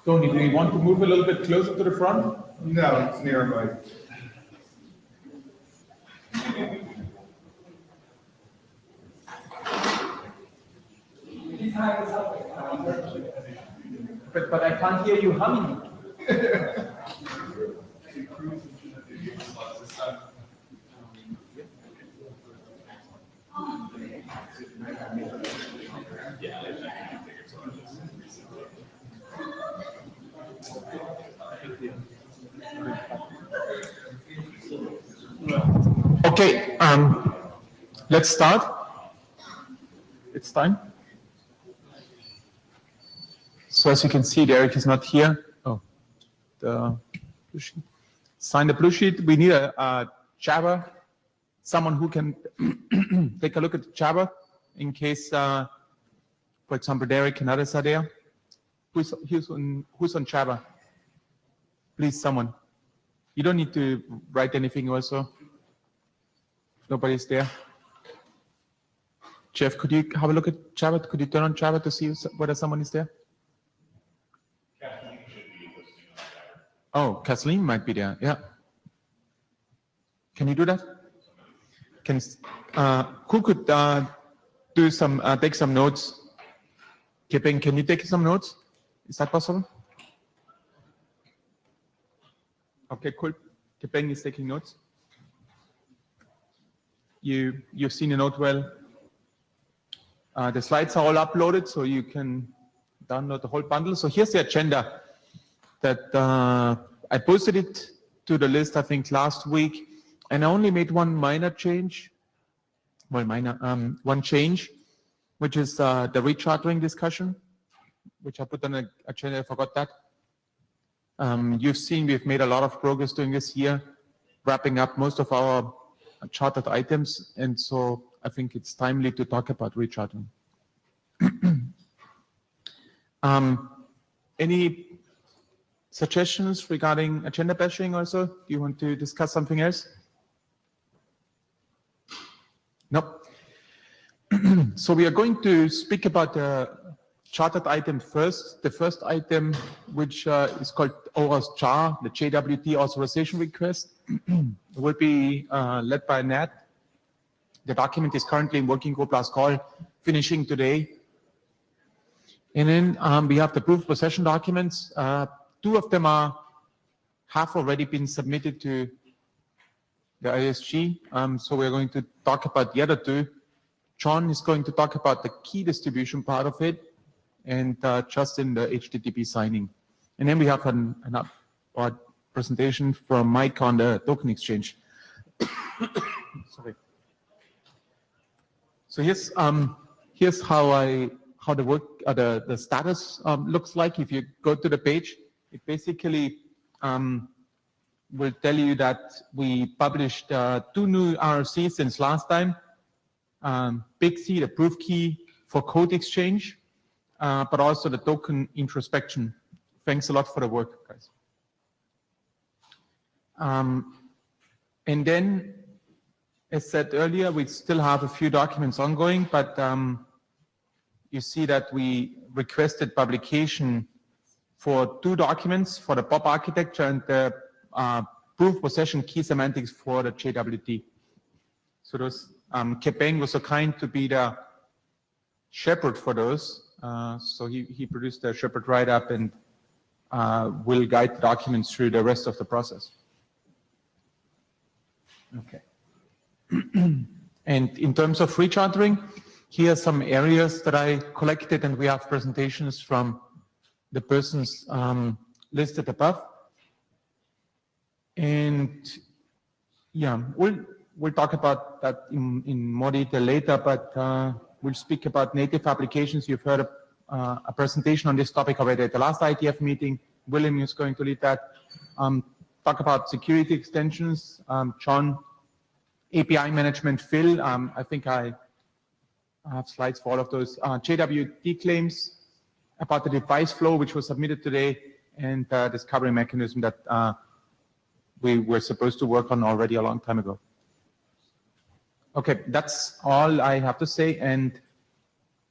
Tony, do you want to move a little bit closer to the front? No, it's nearby. But I can't hear you humming. Okay, let's start. It's time. So as you can see, Derek is not here. Oh, the blue sheet. Sign the blue sheet. We need a Java, someone who can take a look at the Java in case, for example, Derek and others are there. Who's on Java? Please, someone. You don't need to write anything also. If nobody's there. Jeff, could you have a look at Java? Could you turn on Java to see whether someone is there? Oh, Kathleen might be there. Yeah. Can you do that? Can who could do some take some notes? Kiping, can you take some notes? Is that possible? Okay, cool. Kiping is taking notes. You've seen the note well. The slides are all uploaded, so you can download the whole bundle. So here's the agenda that I posted it to the list, I think, last week, and I only made one minor change. Well, one change, which is the rechartering discussion, which I put on the agenda. I forgot that. You've seen we've made a lot of progress during this year, wrapping up most of our chartered items, and so I think it's timely to talk about rechartering. Any suggestions regarding agenda bashing also? Do you want to discuss something else? No. So we are going to speak about the chartered item first. The first item, which is called OAuth JAR, the JWT authorization request, will be led by Nat. The document is currently in working group last call, finishing today. And then we have the proof of possession documents. Two of them have already been submitted to the ISG. So we're going to talk about the other two. John is going to talk about the key distribution part of it, and Justin the HTTP signing. And then we have a presentation from Mike on the token exchange. Sorry. So here's how the work the status looks like. If you go to the page, it basically will tell you that we published 2 new RFCs since last time. Big C, the proof key for code exchange, but also the token introspection. Thanks a lot for the work, guys. And then, as said earlier, we still have a few documents ongoing, but you see that we requested publication for 2 documents for the POP architecture and the proof possession key semantics for the JWT. So those, Kepeng was so kind to be the shepherd for those. So he produced a shepherd write-up and will guide the documents through the rest of the process. Okay. And in terms of rechartering, here are some areas that I collected, and we have presentations from the persons listed above. And yeah, we'll talk about that in more detail later, but we'll speak about native applications. You've heard a presentation on this topic already at the last IETF meeting. William is going to lead that. Talk about security extensions. John, API management, Phil. I think I have slides for all of those. JWT claims about the device flow, which was submitted today, and discovery mechanism that we were supposed to work on already a long time ago. Okay, that's all I have to say, and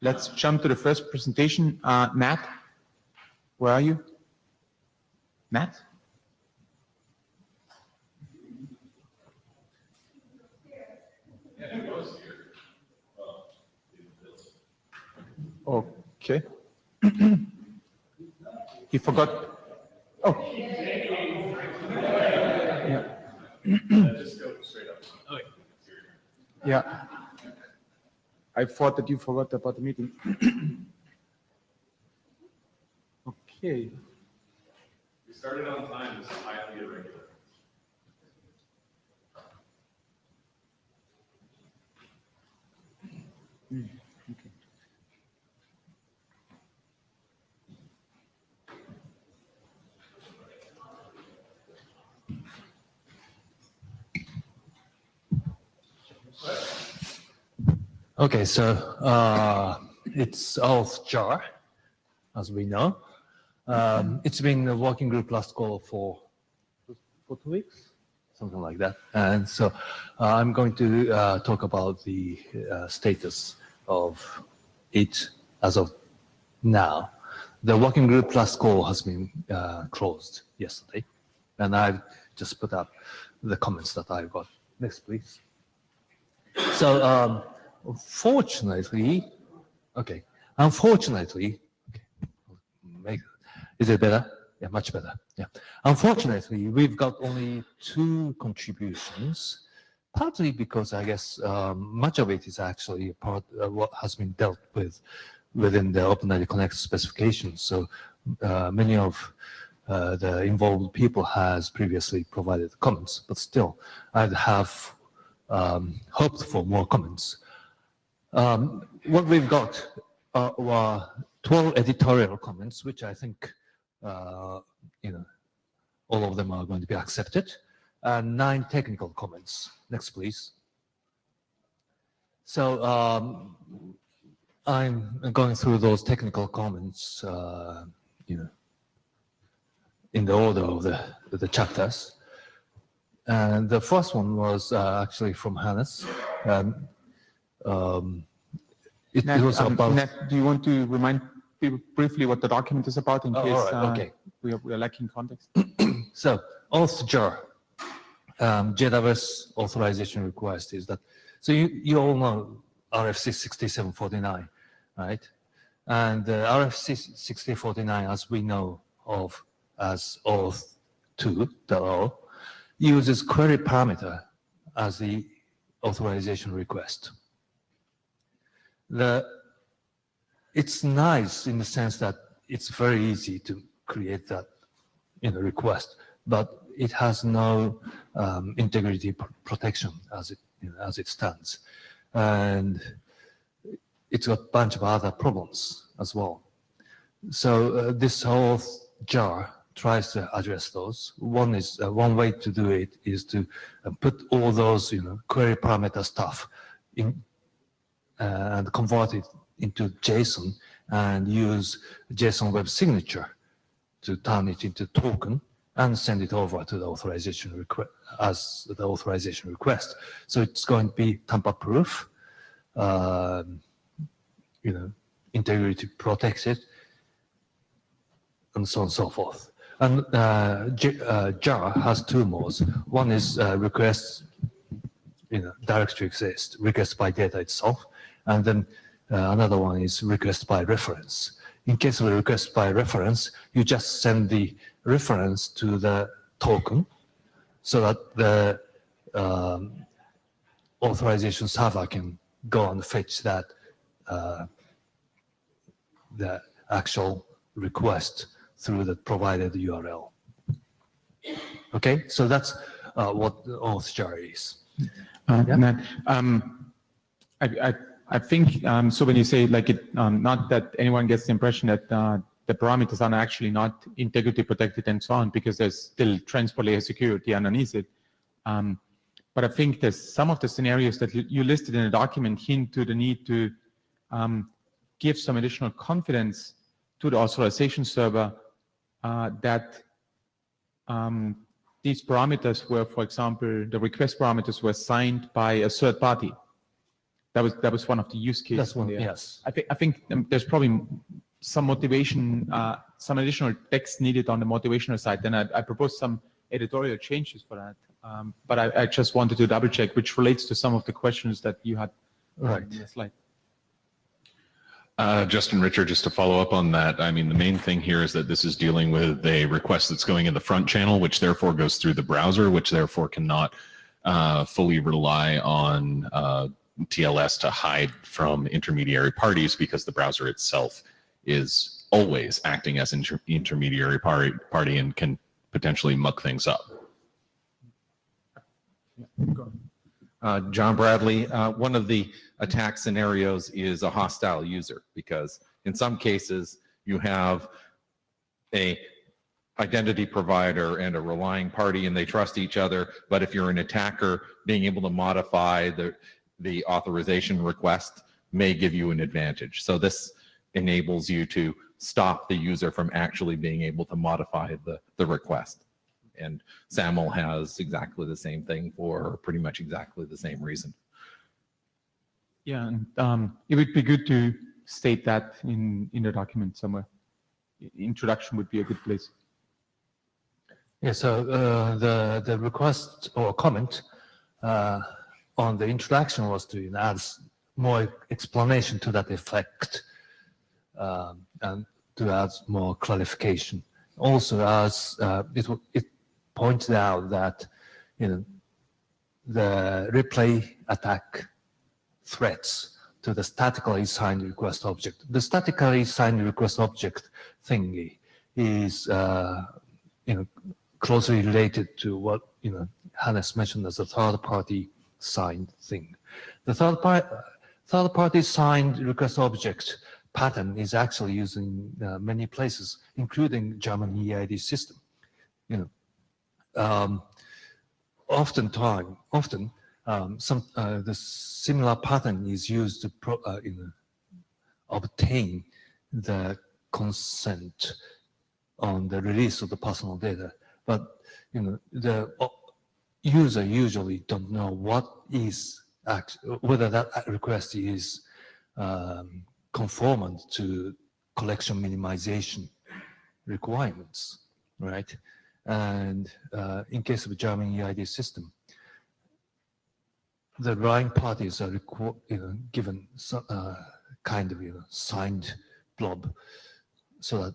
let's jump to the first presentation. Nat, where are you? Nat? Okay. He forgot. Oh. Yeah. Just go straight up. Okay. Yeah. I thought that you forgot about the meeting. Okay. We started on time. This is highly irregular. Okay. Okay, so it's OAUTH jar, as we know. It's been a working group last call for 2 weeks, something like that. And so I'm going to talk about the status of it as of now. The working group last call has been closed yesterday, and I've just put up the comments that I got. Next, please. So unfortunately, okay, is it better? Yeah, much better. Yeah. Unfortunately, we've got only 2 contributions, partly because I guess much of it is actually part of what has been dealt with within the OpenID Connect specifications. So many of the involved people has previously provided comments, but still, I'd have hoped for more comments. What we've got were 12 editorial comments, which I think, all of them are going to be accepted, and 9 technical comments. Next, please. So I'm going through those technical comments, in the order of the chapters. And the first one was actually from Hannes. It was about. Nat, do you want to remind people briefly what the document is about in case okay. we are lacking context? So, OAUTH jar, JWS authorization request is that. So you all know RFC 6749, right? And RFC 6049, as we know of as OAUTH 2.0, uses query parameter as the authorization request. It's nice in the sense that it's very easy to create that request, but it has no integrity protection as it stands, and it's got a bunch of other problems as well. So this whole jar tries to address those. One way to do it is to put all those query parameter stuff in and convert it into JSON and use JSON web signature to turn it into token and send it over to the authorization request as the authorization request. So it's going to be tamper-proof, integrity protected, and so on and so forth. And jar has 2 modes. One is request, direct request by data itself, and then another one is request by reference. In case of a request by reference, you just send the reference to the token so that the authorization server can go and fetch that the actual request through the provided URL. Okay, so that's what the OAUTH jar is. Yeah? I think so. When you say like it, not that anyone gets the impression that the parameters are actually not integrity protected and so on, because there's still transport layer security underneath it. But I think there's some of the scenarios that you listed in the document hint to the need to give some additional confidence to the authorization server that these parameters were, for example, the request parameters were signed by a third party. That was one of the use cases. That's one, yes. I think there's probably some motivation some additional text needed on the motivational side, then I propose some editorial changes for that. But I just wanted to double check, which relates to some of the questions that you had on the slide. Justin, Richard, just to follow up on that, I mean, the main thing here is that this is dealing with a request that's going in the front channel, which therefore goes through the browser, which therefore cannot fully rely on TLS to hide from intermediary parties, because the browser itself is always acting as intermediary party and can potentially muck things up. John Bradley, one of the attack scenarios is a hostile user, because in some cases you have a identity provider and a relying party and they trust each other, but if you're an attacker, being able to modify the authorization request may give you an advantage. So this enables you to stop the user from actually being able to modify the request. And SAML has exactly the same thing for pretty much exactly the same reason. Yeah, and it would be good to state that in the document somewhere. Introduction would be a good place. Yeah, so the request or comment on the introduction was to add more explanation to that effect and to add more clarification. Also, as it pointed out that the replay attack threats to the statically signed request object. The statically signed request object thingy is closely related to what Hannes mentioned as a third-party signed thing. The third-party signed request object pattern is actually used in many places, including German EID system. Often the similar pattern is used to obtain the consent on the release of the personal data, but the user usually don't know whether that request is conformant to collection minimization requirements, right? And in case of a German EID system, the relying parties are given some kind of signed blob, so that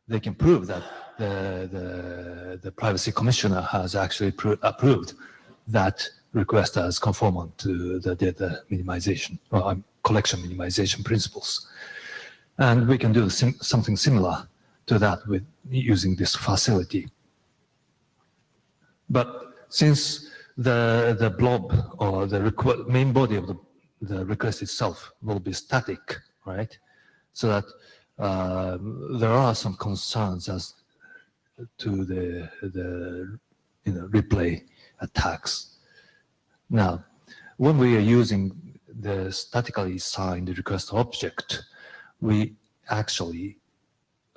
they can prove that the privacy commissioner has actually approved that request as conformant to the data minimization or collection minimization principles. And we can do something similar to that with using this facility. But since the blob or the main body of the request itself will be static, right? So that there are some concerns as to the replay attacks. Now, when we are using the statically signed request object, we actually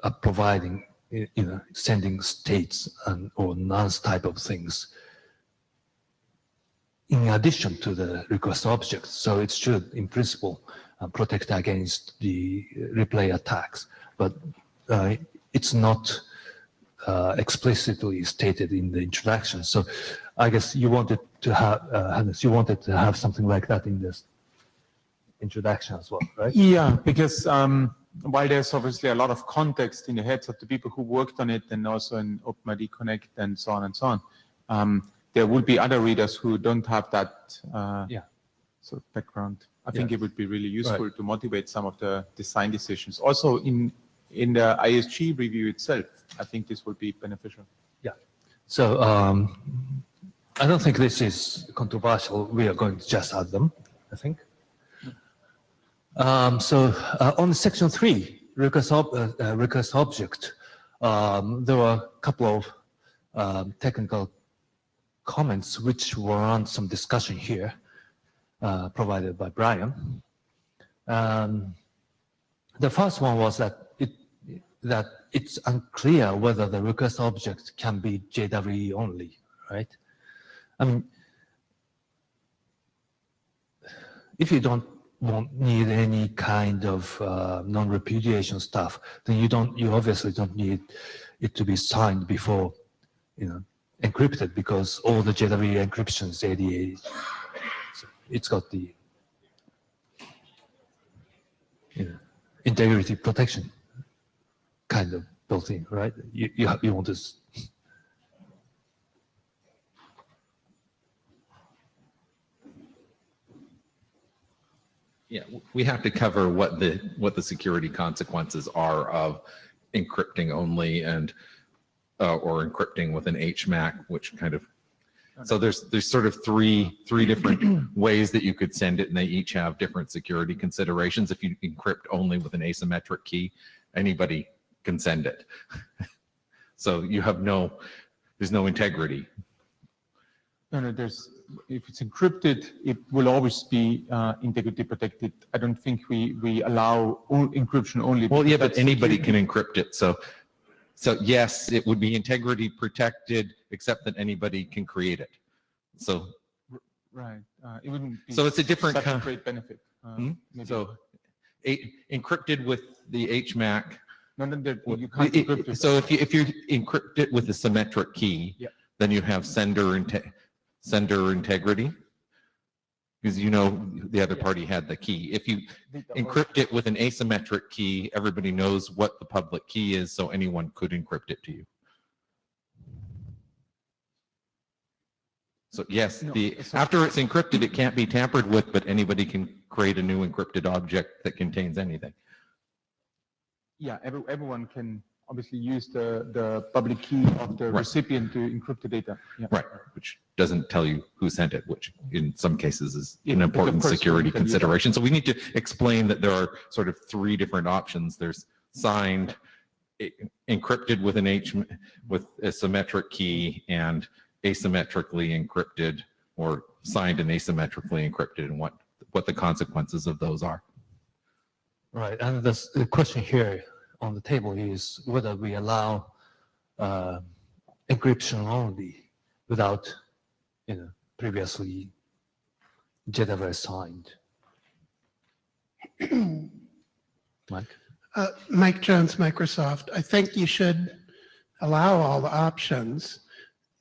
are providing, sending states or nonce type of things in addition to the request object. So it should, in principle, protect against the replay attacks, but it's not explicitly stated in the introduction. So I guess you wanted to have, Hannes, you wanted to have something like that in this introduction as well, right? Yeah, because while there's obviously a lot of context in the heads of the people who worked on it, and also in OpenID Connect and so on, there will be other readers who don't have that sort of background. I think it would be really useful to motivate some of the design decisions. Also in the ISG review itself, I think this would be beneficial. Yeah. So I don't think this is controversial. We are going to just add them, I think. On section 3, request object, there were a couple of technical comments which were on some discussion here, provided by Brian. The first one was that it's unclear whether the request object can be JWE only, right? I mean, if you don't won't need any kind of non-repudiation stuff, then you obviously don't need it to be signed before, encrypted, because all the JW encryption is ADA. So it's got the integrity protection kind of built in, right? You want to. Yeah, we have to cover what the security consequences are of encrypting only and or encrypting with an HMAC, which kind of. So there's sort of three different ways that you could send it, and they each have different security considerations. If you encrypt only with an asymmetric key, anybody can send it. So you have there's no integrity. No, if it's encrypted, it will always be integrity protected. I don't think we allow encryption only. Well, yeah, but anybody can encrypt it. So yes, it would be integrity protected, except that anybody can create it. So right, it wouldn't be. So it's a different such a great benefit. So encrypted with the HMAC. No, you can't encrypt it. So if you encrypt it with a symmetric key, yeah, then you have sender integrity, because the other party had the key. If you encrypt it with an asymmetric key, everybody knows what the public key is, so anyone could encrypt it to you. So yes, after it's encrypted, it can't be tampered with, but anybody can create a new encrypted object that contains anything. Yeah, everyone can obviously use the public key of the recipient to encrypt the data. Yeah. Right, which doesn't tell you who sent it, which in some cases is an important security consideration. So we need to explain that there are sort of three different options. There's signed, encrypted with with a symmetric key, and asymmetrically encrypted, or signed and asymmetrically encrypted, and what the consequences of those are. Right, and the question here on the table is whether we allow encryption only without, previously JDAV signed. Mike? Mike Jones, Microsoft. I think you should allow all the options.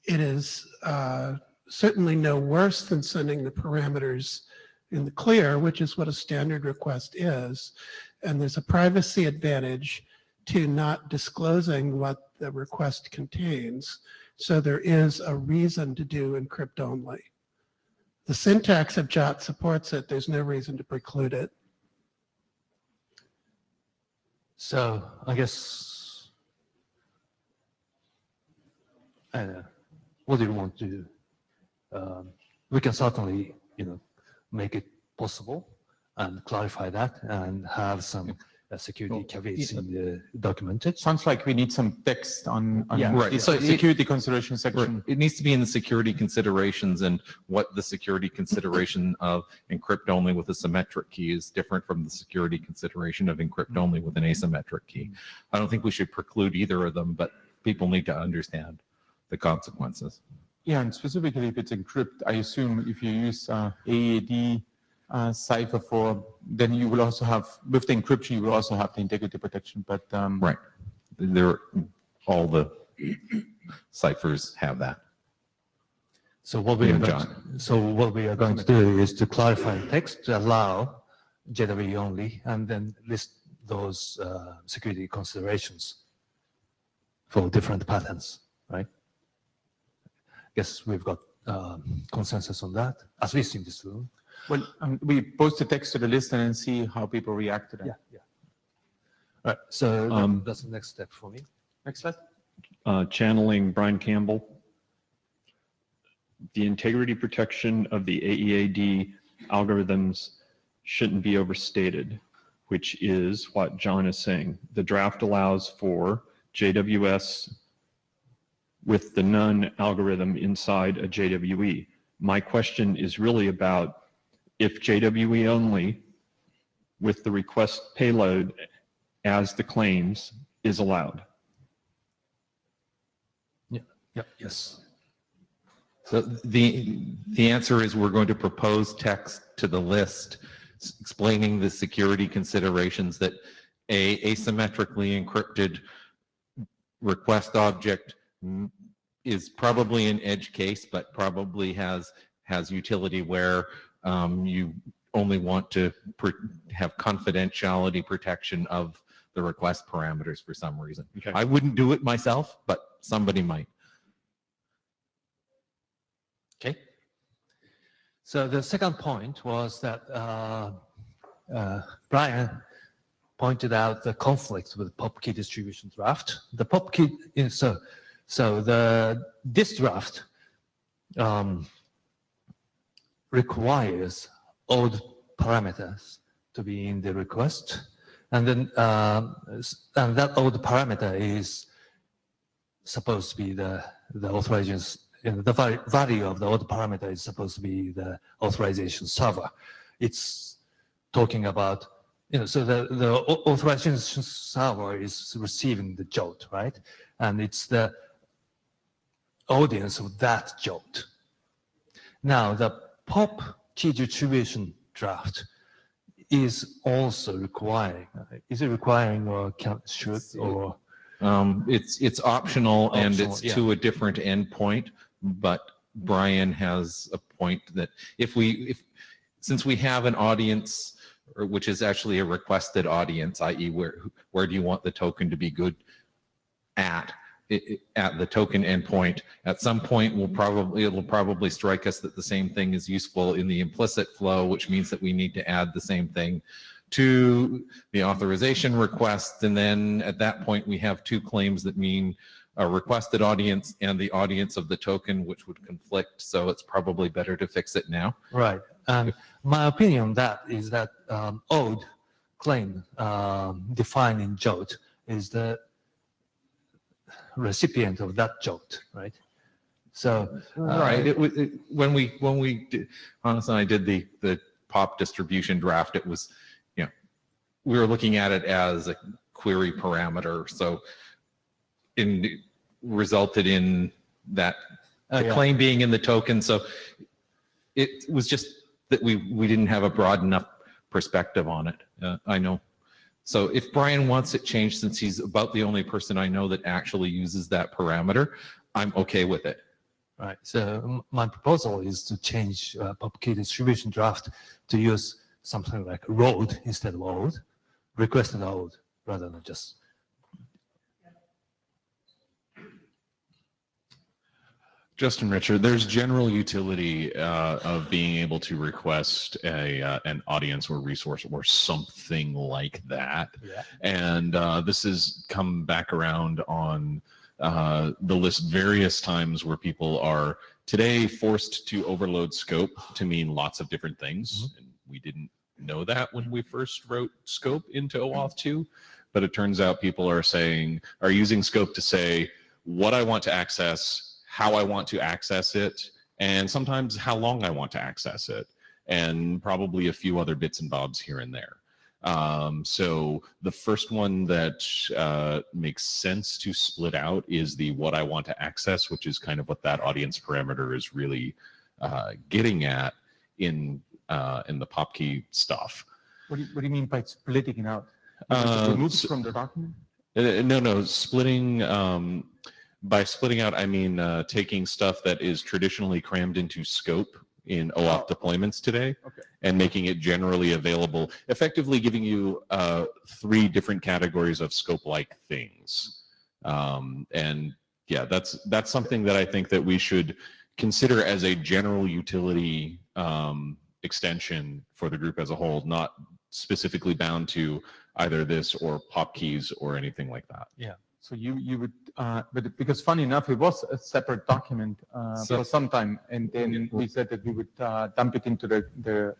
It is certainly no worse than sending the parameters in the clear, which is what a standard request is. And there's a privacy advantage to not disclosing what the request contains. So there is a reason to do encrypt only. The syntax of JOT supports it. There's no reason to preclude it. So I guess, what do you want to do? We can certainly, make it possible and clarify that and have some security caveats in the documented. Sounds like we need some text on Right. the So security consideration section. It needs to be in the security considerations, and what the security consideration of encrypt only with a symmetric key is different from the security consideration of encrypt only with an asymmetric key. I don't think we should preclude either of them, but people need to understand the consequences. Yeah, and specifically if it's encrypt, I assume if you use AED cipher then you will also have, with the encryption, you will also have the integrity protection. But right, all the ciphers have that. So what we are going to do is to clarify the text to allow JW only, and then list those security considerations for different patterns, right? Guess we've got consensus on that, at least in this room. Well, we post the text to the list and then see how people react to that. Yeah. All right, so that's the next step for me. Next slide. Channeling Brian Campbell. The integrity protection of the AEAD algorithms shouldn't be overstated, which is what John is saying. The draft allows for JWS with the none algorithm inside a JWE. My question is really about if JWE only with the request payload as the claims is allowed. Yes. So the answer is we're going to propose text to the list explaining the security considerations that a asymmetrically encrypted request object is probably an edge case, but probably has utility where you only want to have confidentiality protection of the request parameters for some reason. Okay. I wouldn't do it myself, but somebody might. Okay. So the second point was that Brian pointed out the conflicts with pop key distribution draft. The pop key is this draft requires old parameters to be in the request, and then and that old parameter is supposed to be the authorizations. The value of the old parameter is supposed to be the authorization server. It's talking about, so the authorization server is receiving the JOT, right? And it's the audience of that JOT. Now, the pop key distribution draft is also requiring. Is it requiring or should or? It's optional, and it's yeah. to a different endpoint. But Brian has a point that since we have an audience, which is actually a requested audience, i.e., where do you want the token to be good at the token endpoint? At some point, it'll probably strike us that the same thing is useful in the implicit flow, which means that we need to add the same thing to the authorization request, and then at that point we have two claims that mean a requested audience and the audience of the token, which would conflict. So it's probably better to fix it now. Right. And my opinion on that is that old claim defined in JOT is the recipient of that JOT, right? So right. When we did, honestly, I did the pop distribution draft. It was, we were looking at it as a query parameter. So resulted in that the claim being in the token. So it was just that we didn't have a broad enough perspective on it. I know. So if Brian wants it changed, since he's about the only person I know that actually uses that parameter, I'm okay with it. Right. So my proposal is to change pop key distribution draft to use something like road instead of old, requested old, rather than just. Justin, Richard, there's general utility of being able to request an audience or resource or something like that. Yeah. And this has come back around on the list various times where people are today forced to overload scope to mean lots of different things. Mm-hmm. And we didn't know that when we first wrote scope into OAuth 2, but it turns out people are using scope to say what I want to access, how I want to access it, and sometimes how long I want to access it, and probably a few other bits and bobs here and there. So the first one that makes sense to split out is the what I want to access, which is kind of what that audience parameter is really getting at in the PopKey stuff. What do you mean by splitting it out? Remove it from the document? No, splitting. By splitting out, I mean taking stuff that is traditionally crammed into scope in OAuth deployments today, and making it generally available, effectively giving you 3 different categories of scope-like things. And yeah, that's something that I think that we should consider as a general utility extension for the group as a whole, not specifically bound to either this or PopKeys or anything like that. Yeah. So you would, but because funny enough, it was a separate document for some time, and then we said that we would dump it into the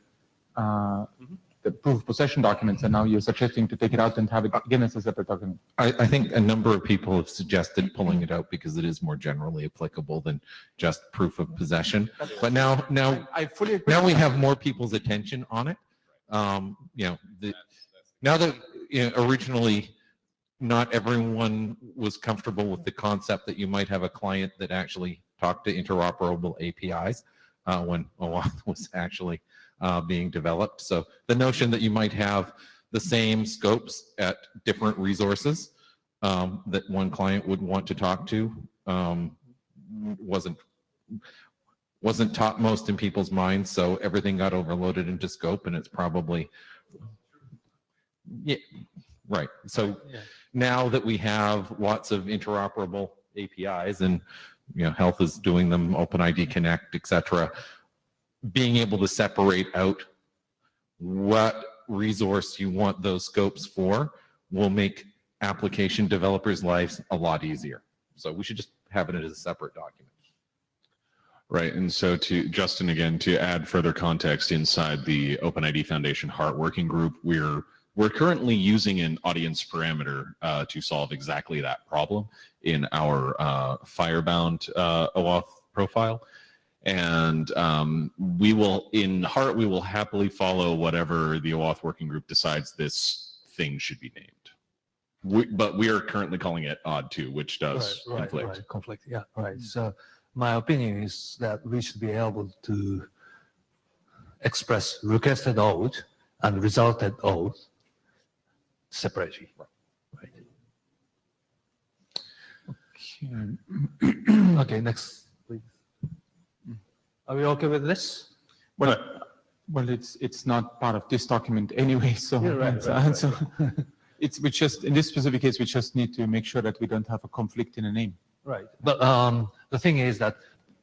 proof of possession documents, and now you're suggesting to take it out and have it again as a separate document. I think a number of people have suggested pulling it out because it is more generally applicable than just proof of possession. But now I fully agree. Now we have more people's attention on it. Now that originally, not everyone was comfortable with the concept that you might have a client that actually talked to interoperable APIs when OAuth was actually being developed. So the notion that you might have the same scopes at different resources that one client would want to talk to wasn't topmost in people's minds. So everything got overloaded into scope, and it's probably, yeah, right. So now that we have lots of interoperable APIs, and Health is doing them, OpenID Connect, etc., being able to separate out what resource you want those scopes for will make application developers' lives a lot easier. So we should just have it as a separate document. Right, and so to Justin, again, to add further context inside the OpenID Foundation HEART working group, we're currently using an audience parameter to solve exactly that problem in our Firebound OAuth profile. And we will, in HEART, we will happily follow whatever the OAuth working group decides this thing should be named. But we are currently calling it OD2, which does conflict. Right, conflict, yeah, right. So my opinion is that we should be able to express requested OAuth and resulted OAuth separately. Right. Okay. Okay, next, please. Are we okay with this? Well, it's not part of this document anyway, so so we just, in this specific case, we just need to make sure that we don't have a conflict in a name. Right, but the thing is that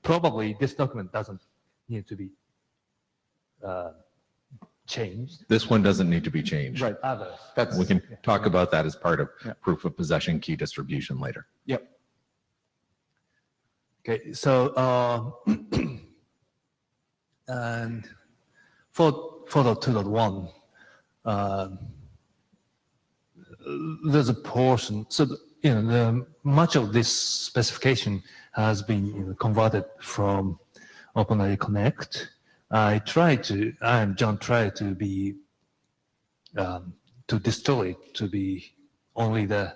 probably this document doesn't need to be changed. This one doesn't need to be changed. Right. Others. We can talk about that as part of proof of possession key distribution later. Yep. Okay, so and for 2.1, there's a portion. So much of this specification has been converted from OpenID Connect. I and John tried to be to distill it to be only the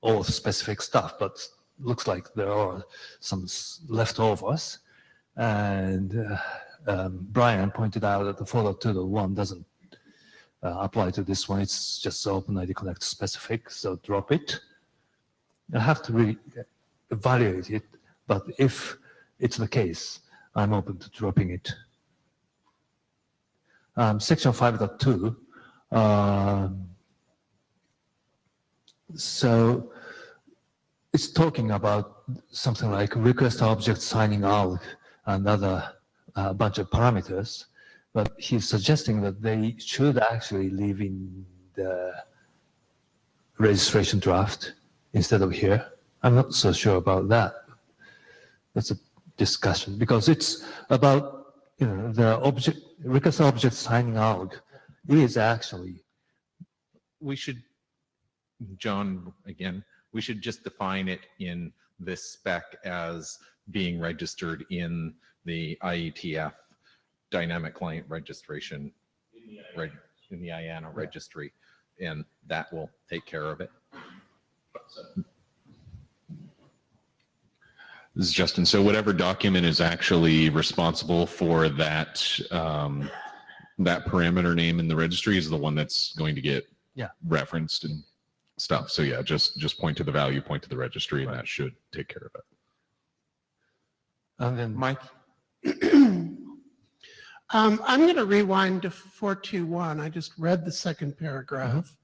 OAuth specific stuff, but looks like there are some leftovers. And Brian pointed out that the 4.2.1 doesn't apply to this one. It's just OpenID Connect specific, so drop it. I have to really evaluate it, but if it's the case, I'm open to dropping it. Section 5.2. So it's talking about something like request object signing out and other bunch of parameters, but he's suggesting that they should actually live in the registration draft instead of here. I'm not so sure about that. That's a discussion because it's about the object request object signing out is actually. We should, John, again, we should just define it in this spec as being registered in the IETF dynamic client registration in the IANA registry, and that will take care of it. This is Justin. So whatever document is actually responsible for that that parameter name in the registry is the one that's going to get referenced and stuff. So yeah, just point to the value, point to the registry, and that should take care of it. And then Mike? I'm going to rewind to 4.2.1. I just read the second paragraph,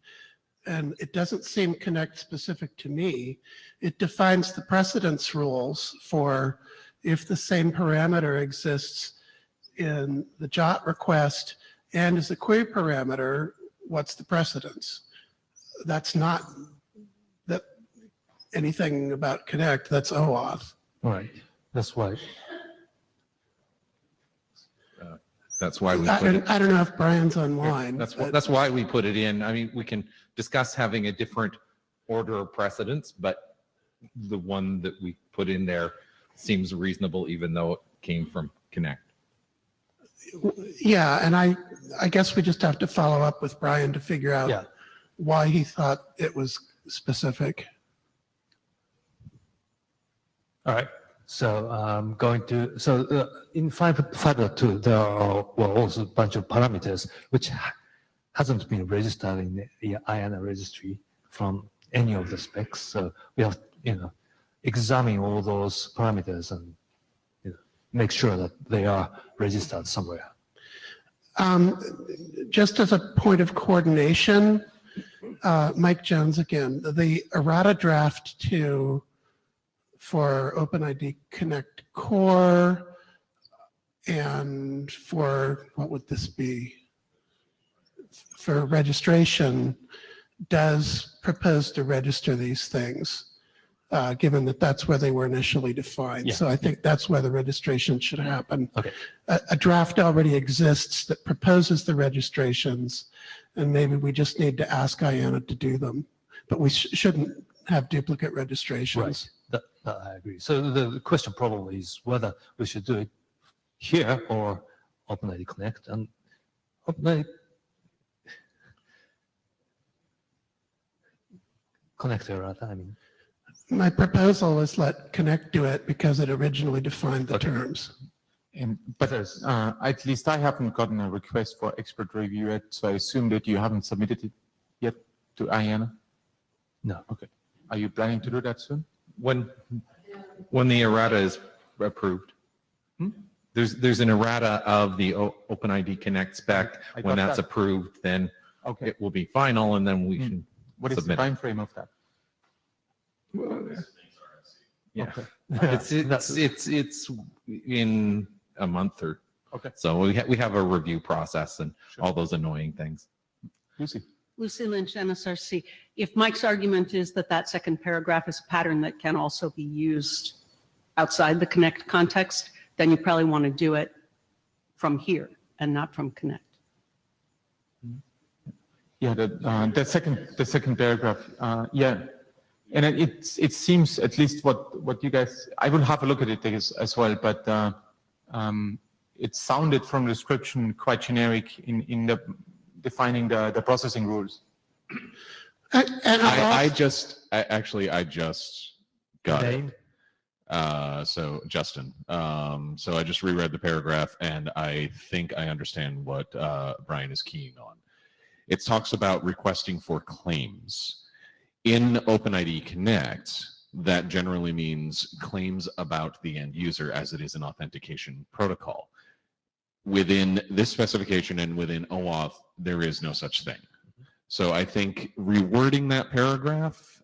and it doesn't seem Connect specific to me. It defines the precedence rules for if the same parameter exists in the JOT request and as a query parameter, what's the precedence? That's not that anything about Connect, that's OAuth. right, that's right. That's why we put it. I don't know if Brian's online. That's why we put it in. I mean, we can discuss having a different order of precedence, but the one that we put in there seems reasonable, even though it came from Connect. Yeah, and I guess we just have to follow up with Brian to figure out why he thought it was specific. All right. So I'm going to, in 5.2, there are also a bunch of parameters which hasn't been registered in the IANA registry from any of the specs. So we have, examine all those parameters and make sure that they are registered somewhere. Just as a point of coordination, Mike Jones again, the errata draft 2 for OpenID Connect Core and for, what would this be? For registration does propose to register these things, given that that's where they were initially defined. Yeah. So I think that's where the registration should happen. Okay. A draft already exists that proposes the registrations, and maybe we just need to ask IANA to do them. But we shouldn't have duplicate registrations. Right. That I agree. So the question probably is whether we should do it here or OpenID Connect. And OpenID Connect errata, I mean. My proposal is let Connect do it because it originally defined the terms. But at least I haven't gotten a request for expert review yet, so I assume that you haven't submitted it yet to IANA? No. Okay. Are you planning to do that soon? When the errata is approved, there's an errata of the OpenID Connect spec. When that's approved, then okay, it will be final, and then we can what is submit the time frame of that? Yeah, Okay. it's in a month or Okay. so. We have a review process and all those annoying things. Lucy. Lucy Lynch, NSRC. If Mike's argument is that that second paragraph is a pattern that can also be used outside the Connect context, then you probably want to do it from here and not from Connect. Yeah, the second paragraph. Yeah, and it seems, at least what you guys, I will have a look at it as well, but it sounded from the description quite generic in the defining the processing rules. I just got Name? it. So Justin. So I just reread the paragraph, and I think I understand what Brian is keying on. It talks about requesting for claims. In OpenID Connect, that generally means claims about the end user, as it is an authentication protocol. Within this specification and within OAuth, there is no such thing. So I think rewording that paragraph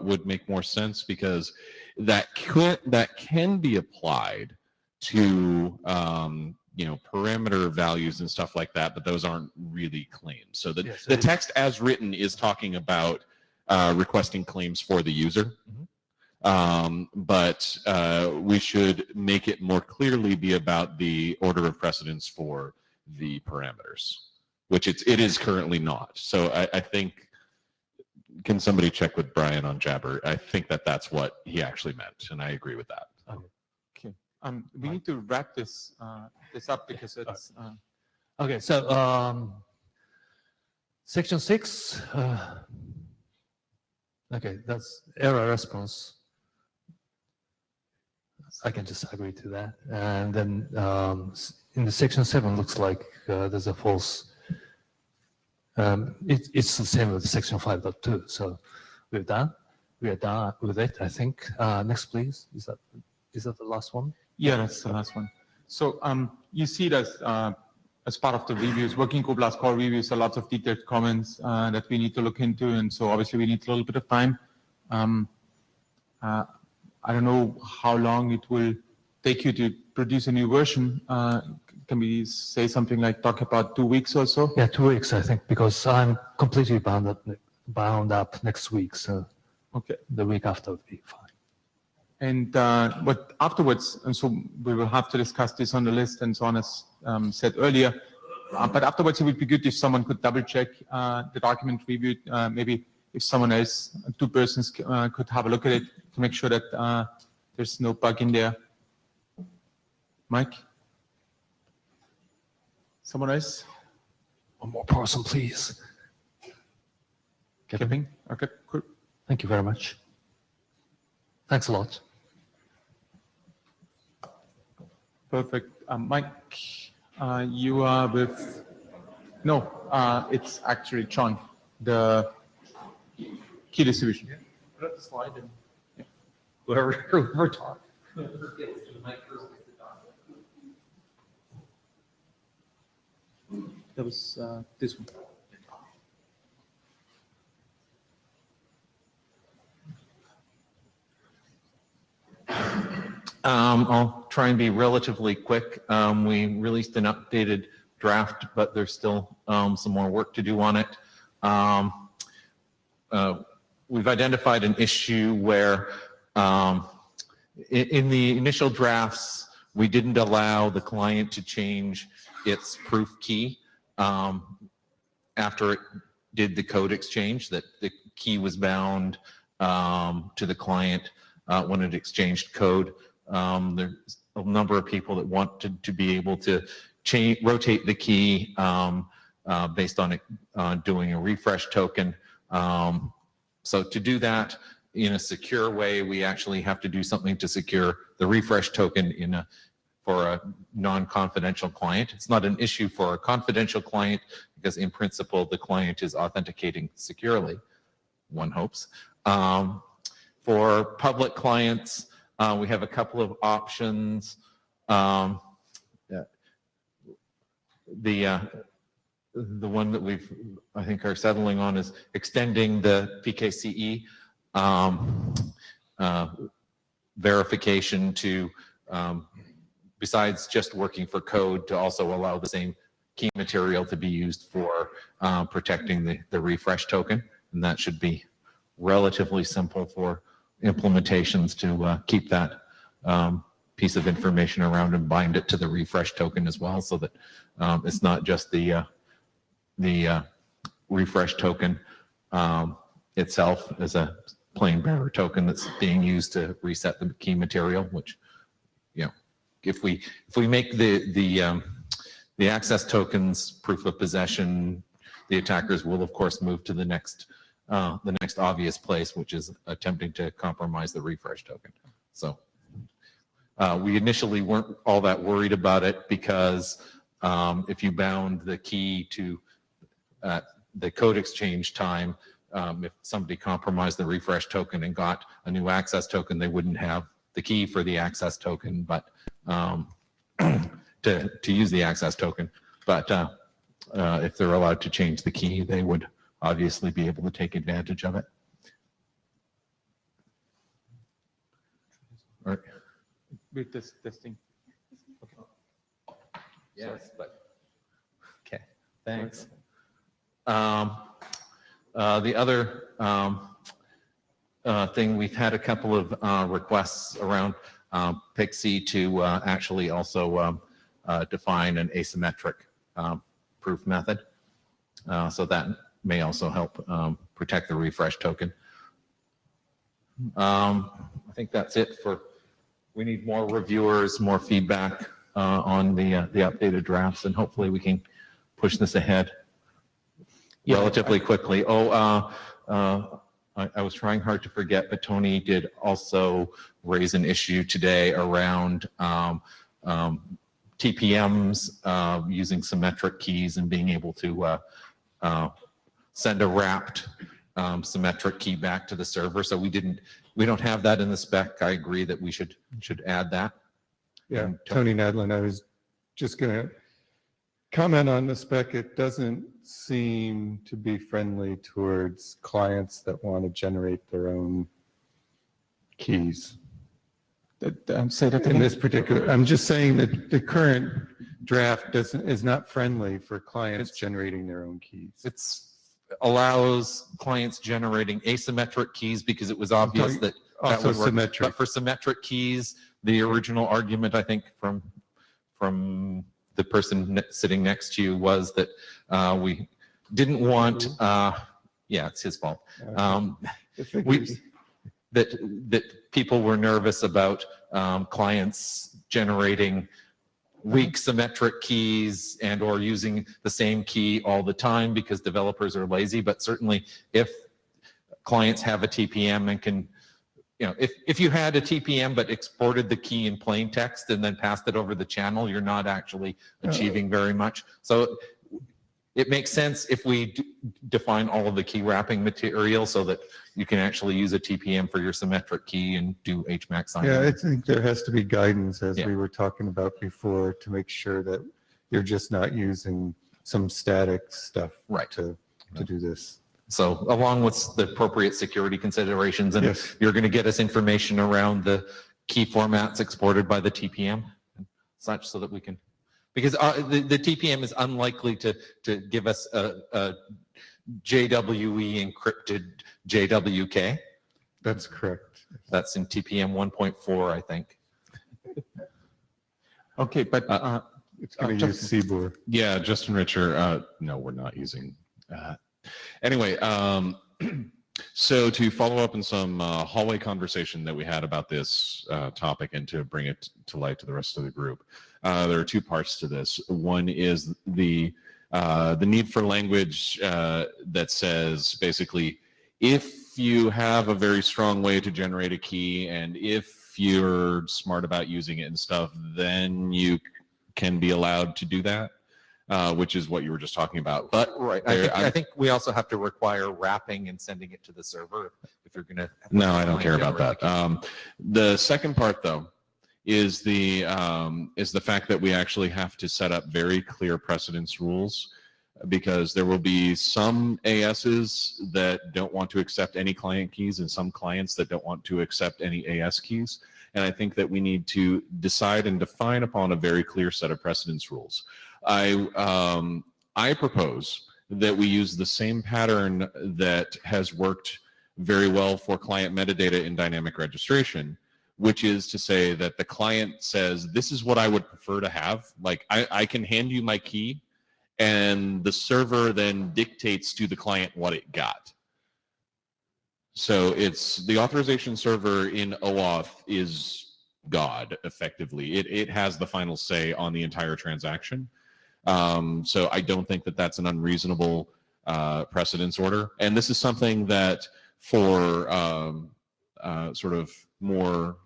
would make more sense, because that can be applied to parameter values and stuff like that, but those aren't really claims. So the text as written is talking about requesting claims for the user. But we should make it more clearly be about the order of precedence for the parameters, which it is currently not. So I think, can somebody check with Brian on Jabber? I think that's what he actually meant, and I agree with that. Okay. We need to wrap this up because it's. Okay, so section 6. Okay, that's error response. I can just agree to that. And then in the section 7, looks like there's a false. It's the same with section 5.2. So we are done with it, I think. Next, please. Is that the last one? Yeah, that's the last one. So you see that as part of the reviews, working group last call reviews, are lots of detailed comments that we need to look into, and so obviously we need a little bit of time. I don't know how long it will take you to produce a new version. Can we say something like talk about 2 weeks or so? Yeah, 2 weeks, I think, because I'm completely bound up next week. So okay, the week after would be fine. And but afterwards, and so we will have to discuss this on the list and so on, as said earlier. But afterwards, it would be good if someone could double check the document review. Maybe if someone else, 2 persons, could have a look at it to make sure that there's no bug in there. Mike? Someone else? One more person, please. Kevin? Okay, cool. Thank you very much. Thanks a lot. Perfect. Mike, you are with, no, it's actually John, the key distribution. Put up the slide and whoever talks. That was this one. I'll try and be relatively quick. We released an updated draft, but there's still some more work to do on it. We've identified an issue where in the initial drafts, we didn't allow the client to change its proof key after it did the code exchange, that the key was bound to the client when it exchanged code. There's a number of people that wanted to be able to rotate the key based on it doing a refresh token. So to do that in a secure way, we actually have to do something to secure the refresh token for a non-confidential client. It's not an issue for a confidential client because in principle, the client is authenticating securely, one hopes. For public clients, we have a couple of options. The one that I think are settling on is extending the PKCE verification to, besides just working for code, to also allow the same key material to be used for protecting the refresh token. And that should be relatively simple for implementations to keep that piece of information around and bind it to the refresh token as well, so that it's not just the refresh token itself as a plain bearer token that's being used to reset the key material. Which, you know, if we make the access tokens proof of possession, the attackers will of course move to the next obvious place, which is attempting to compromise the refresh token. So we initially weren't all that worried about it because if you bound the key to the code exchange time, if somebody compromised the refresh token and got a new access token, they wouldn't have the key for the access token, but to use the access token. But if they're allowed to change the key, they would obviously be able to take advantage of it. All right. With this testing. Yes, but okay, thanks. The other thing, we've had a couple of requests around PIXI to actually also define an asymmetric proof method. So that may also help protect the refresh token. I think that's it for, we need more reviewers, more feedback on the updated drafts, and hopefully we can push this ahead relatively quickly. I was trying hard to forget, but Tony did also raise an issue today around TPMs using symmetric keys and being able to send a wrapped symmetric key back to the server. So we don't have that in the spec. I agree that we should add that. Yeah, Tony Nadlin, I was just going to comment on the spec. It doesn't seem to be friendly towards clients that want to generate their own keys. Say that in this particular, I'm just saying that the current draft is not friendly for clients generating their own keys. It allows clients generating asymmetric keys because it was obvious that also would work. symmetric. But for symmetric keys, the original argument, I think, from the person sitting next to you was that we didn't want, yeah, it's his fault. That people were nervous about clients generating weak symmetric keys and or using the same key all the time because developers are lazy. But certainly if clients have a TPM and can if you had a TPM but exported the key in plain text and then passed it over the channel, you're not actually achieving very much. So it makes sense if we define all of the key wrapping material so that you can actually use a TPM for your symmetric key and do HMAC signing. Yeah, I think there has to be guidance, as we were talking about before, to make sure that you're just not using some static stuff to do this. So along with the appropriate security considerations, and you're going to get us information around the key formats exported by the TPM and such, so that we can, because the TPM is unlikely to give us a JWE encrypted JWK. That's correct. That's in TPM 1.4, I think. Okay, but it's going to use CBOR. Yeah, Justin Richer. No, we're not using. Anyway, so to follow up on some hallway conversation that we had about this topic and to bring it to light to the rest of the group, there are two parts to this. One is the need for language that says basically, if you have a very strong way to generate a key and if you're smart about using it and stuff, then you can be allowed to do that. Which is what you were just talking about. But I think we also have to require wrapping and sending it to the server if you're going to. No, I don't care about that. The second part, though, is the fact that we actually have to set up very clear precedence rules, because there will be some ASs that don't want to accept any client keys and some clients that don't want to accept any AS keys. And I think that we need to decide and define upon a very clear set of precedence rules. I propose that we use the same pattern that has worked very well for client metadata in dynamic registration, which is to say that the client says, this is what I would prefer to have. Like I can hand you my key, and the server then dictates to the client what it got. So it's the authorization server in OAuth is God, effectively. It has the final say on the entire transaction. So I don't think that that's an unreasonable precedence order. And this is something that for sort of more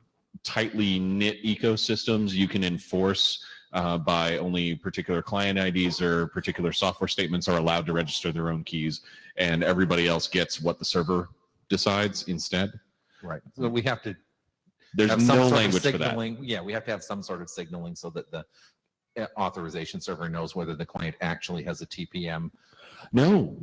tightly knit ecosystems, you can enforce by only particular client IDs or particular software statements are allowed to register their own keys, and everybody else gets what the server decides instead. Right. So we have to. There's no language for that. Yeah, we have to have some sort of signaling so that the authorization server knows whether the client actually has a TPM. No,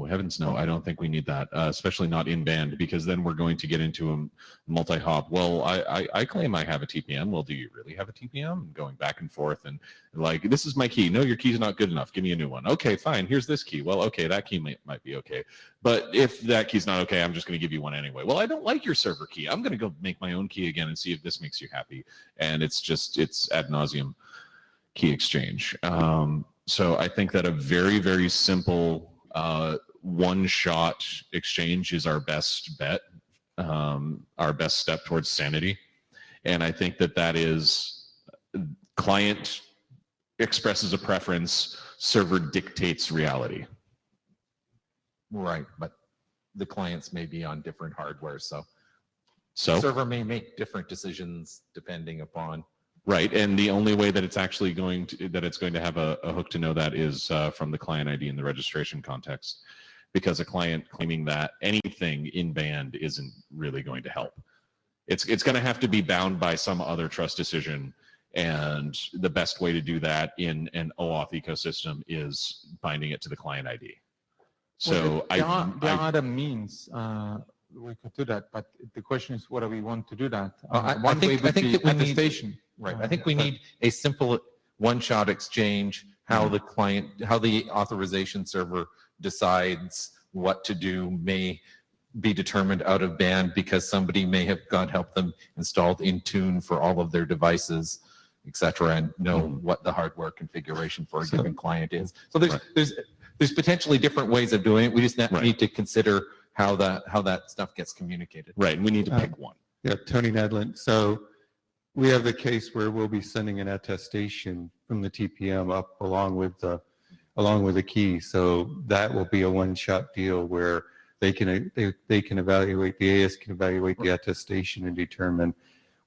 heavens no. I don't think we need that, especially not in band, because then we're going to get into a multi-hop. Well, I claim I have a TPM. Well, do you really have a TPM? Going back and forth and like, this is my key. No, your key's not good enough. Give me a new one. Okay, fine. Here's this key. Well, okay, that key might be okay. But if that key's not okay, I'm just going to give you one anyway. Well, I don't like your server key. I'm going to go make my own key again and see if this makes you happy. And it's ad nauseum key exchange. So I think that a very, very simple one-shot exchange is our best bet, our best step towards sanity. And I think that is client expresses a preference, server dictates reality. Right, but the clients may be on different hardware, so the server may make different decisions depending upon. Right, and the only way that it's actually going to have a hook to know that is from the client ID in the registration context, because a client claiming that anything in band isn't really going to help. It's going to have to be bound by some other trust decision, and the best way to do that in an OAuth ecosystem is binding it to the client ID. So there are other means. We could do that, but the question is whether we want to do that. I think that we need, right. I think we need a simple one-shot exchange. How the authorization server decides what to do may be determined out of band, because somebody may have, God help them, installed Intune for all of their devices, etc., and know what the hardware configuration for a given client is. So there's potentially different ways of doing it. We just need to consider how that stuff gets communicated. Right, and we need to pick one. Yeah, Tony Nedlin. So we have the case where we'll be sending an attestation from the TPM up along with the key. So that will be a one-shot deal where they can evaluate, the AS can evaluate the attestation and determine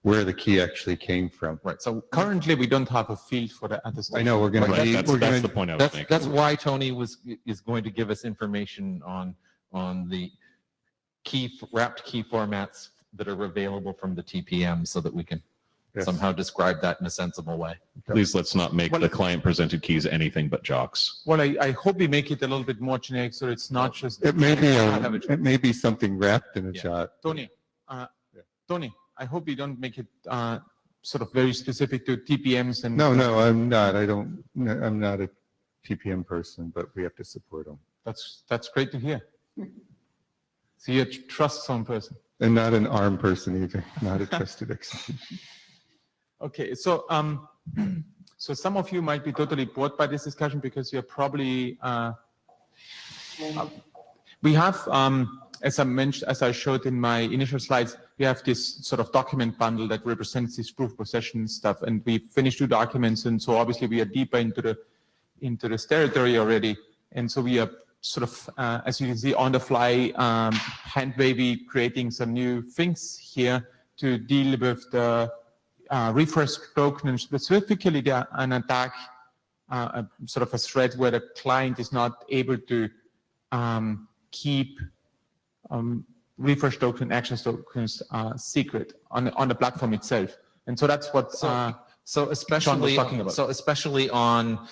where the key actually came from. Right. So Currently, we don't have a field for the attestation. I know we're going Right, to that's the point I was making. that's why Tony is going to give us information on the wrapped key formats that are available from the TPM so that we can somehow describe that in a sensible way. Please let's not make the client presented keys anything but jocks. Well, I hope we make it a little bit more generic, so it's not just. It may be something wrapped in a chart. Tony, Tony, I hope we don't make it sort of very specific to TPMs and. No, I'm not. I'm not a TPM person, but we have to support them. That's great to hear. So you trust some person. And not an ARM person either, not a trusted execution. Okay, so so some of you might be totally bored by this discussion because you're probably we have as I mentioned, as I showed in my initial slides, we have this sort of document bundle that represents this proof of possession stuff, and we finished 2 documents, and so obviously we are deeper into this territory already, and so we are sort of as you can see on the fly hand wavy creating some new things here to deal with the refresh token, and specifically an attack, sort of a threat where the client is not able to keep refresh token, access tokens secret on the platform itself. And so that's what so especially talking about. So especially on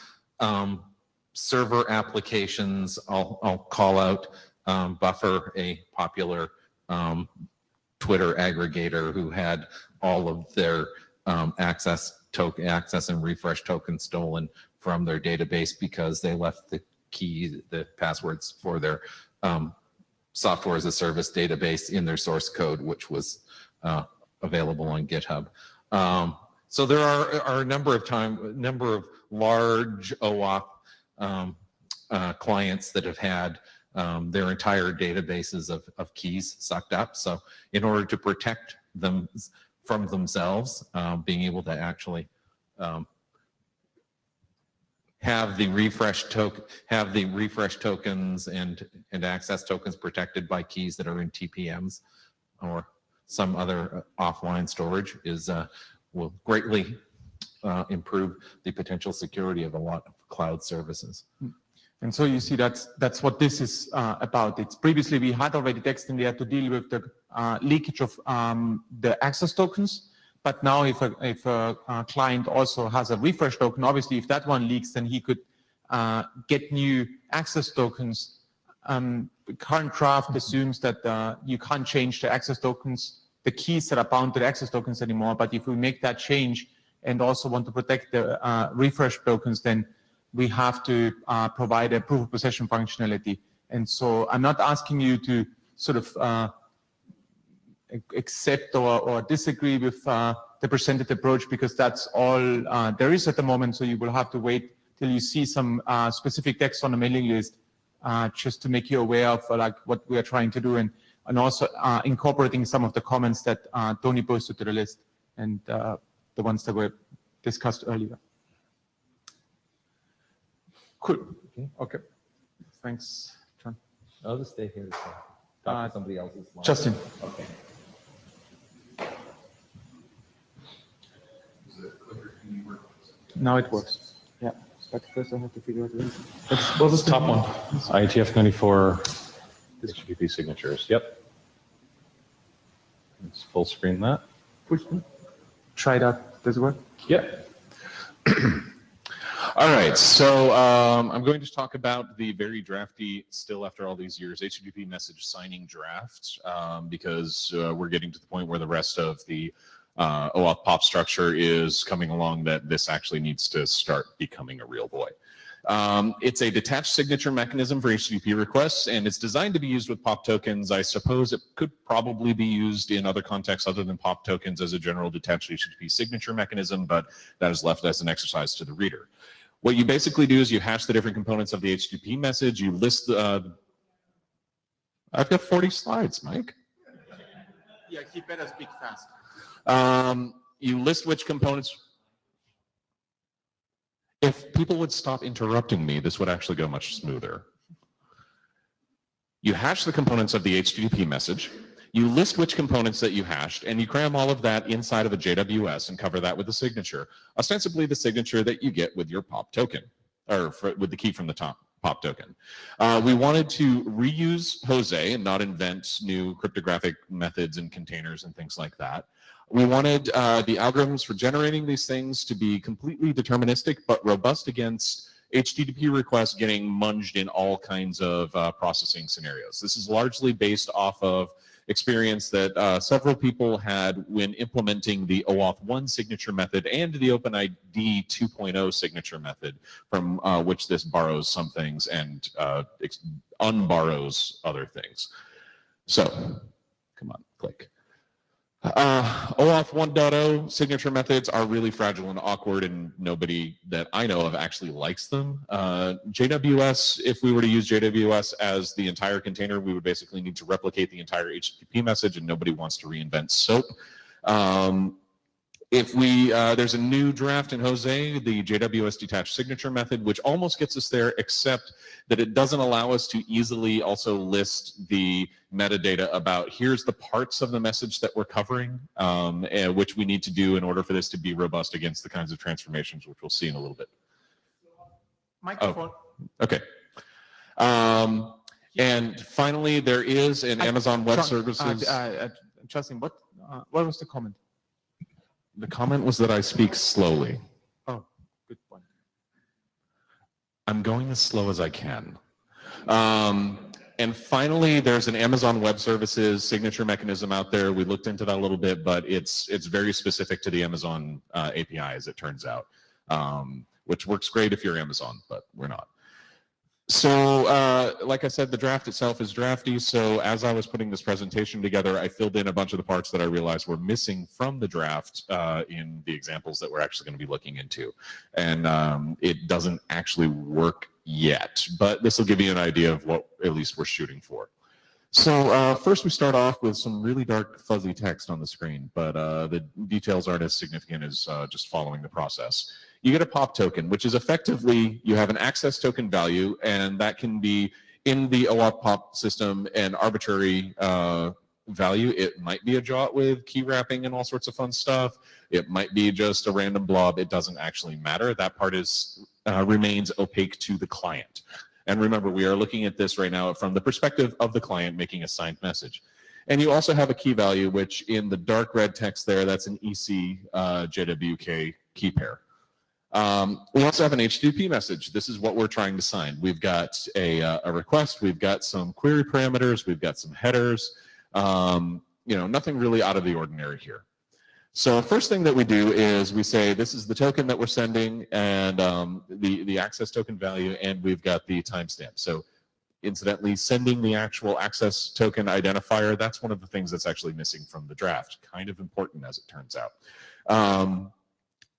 server applications, I'll call out Buffer, a popular Twitter aggregator who had all of their access and refresh tokens stolen from their database because they left the passwords for their software as a service database in their source code, which was available on GitHub. So there are a number of large OAuth clients that have had their entire databases of keys sucked up. So in order to protect them from themselves, being able to actually have the refresh tokens and access tokens protected by keys that are in TPMs or some other offline storage will greatly improve the potential security of a lot of cloud services. And so you see that's what this is about. It's previously we had already text in there to deal with the leakage of the access tokens. But now if a client also has a refresh token, obviously if that one leaks, then he could get new access tokens. The current draft assumes that you can't change the access tokens, the keys that are bound to the access tokens anymore. But if we make that change and also want to protect the refresh tokens, then we have to provide a proof of possession functionality. And so I'm not asking you to sort of accept or disagree with the presented approach, because that's all there is at the moment. So you will have to wait till you see some specific text on the mailing list just to make you aware of like what we are trying to do, and also incorporating some of the comments that Tony posted to the list and the ones that were discussed earlier. Cool. Okay. Thanks, John. I'll just stay here. Talk to somebody else's line. Justin. Okay. Now it works. Yeah. But first I have to figure out the reason. What was the top one? IETF94 HTTP signatures. Yep. Let's full screen that. Push me. Try it out. Does it work? Yep. All right, so I'm going to talk about the very drafty, still after all these years, HTTP message signing draft, because we're getting to the point where the rest of the OAuth POP structure is coming along that this actually needs to start becoming a real boy. It's a detached signature mechanism for HTTP requests, and it's designed to be used with POP tokens. I suppose it could probably be used in other contexts other than POP tokens as a general detached HTTP signature mechanism, but that is left as an exercise to the reader. What you basically do is you hash the different components of the HTTP message. You list the. I've got 40 slides, Mike. Yeah, he better speak fast. You list which components. If people would stop interrupting me, this would actually go much smoother. You hash the components of the HTTP message. You list which components that you hashed, and you cram all of that inside of a JWS and cover that with a signature, ostensibly the signature that you get with your POP token, or with the key from the top POP token. We wanted to reuse Jose and not invent new cryptographic methods and containers and things like that. We wanted the algorithms for generating these things to be completely deterministic but robust against HTTP requests getting munged in all kinds of processing scenarios. This is largely based off of experience that several people had when implementing the OAuth1 signature method and the OpenID 2.0 signature method, from which this borrows some things and unborrows other things. So, come on, click. OAuth 1.0 signature methods are really fragile and awkward, and nobody that I know of actually likes them. JWS, if we were to use JWS as the entire container, we would basically need to replicate the entire HTTP message, and nobody wants to reinvent SOAP. There's a new draft in Jose, the JWS detached signature method, which almost gets us there, except that it doesn't allow us to easily also list the metadata about here's the parts of the message that we're covering, which we need to do in order for this to be robust against the kinds of transformations which we'll see in a little bit. Microphone. Oh, okay. And finally, there is an Amazon Web Services. Justin, what was the comment? The comment was that I speak slowly. Oh, good point. I'm going as slow as I can. And finally, there's an Amazon Web Services signature mechanism out there. We looked into that a little bit, but it's very specific to the Amazon API, as it turns out, which works great if you're Amazon, but we're not. So, like I said, the draft itself is drafty. So as I was putting this presentation together, I filled in a bunch of the parts that I realized were missing from the draft in the examples that we're actually going to be looking into. And it doesn't actually work yet, but this will give you an idea of what at least we're shooting for. So first we start off with some really dark fuzzy text on the screen, but the details aren't as significant as just following the process. You get a POP token, which is effectively, you have an access token value, and that can be in the OAuth POP system an arbitrary value. It might be a JWT with key wrapping and all sorts of fun stuff. It might be just a random blob. It doesn't actually matter. That part remains opaque to the client. And remember, we are looking at this right now from the perspective of the client making a signed message. And you also have a key value, which in the dark red text there, that's an EC JWK key pair. We also have an HTTP message. This is what we're trying to sign. We've got a request. We've got some query parameters. We've got some headers. Nothing really out of the ordinary here. So first thing that we do is we say this is the token that we're sending and the access token value, and we've got the timestamp. So incidentally, sending the actual access token identifier, that's one of the things that's actually missing from the draft. Kind of important, as it turns out.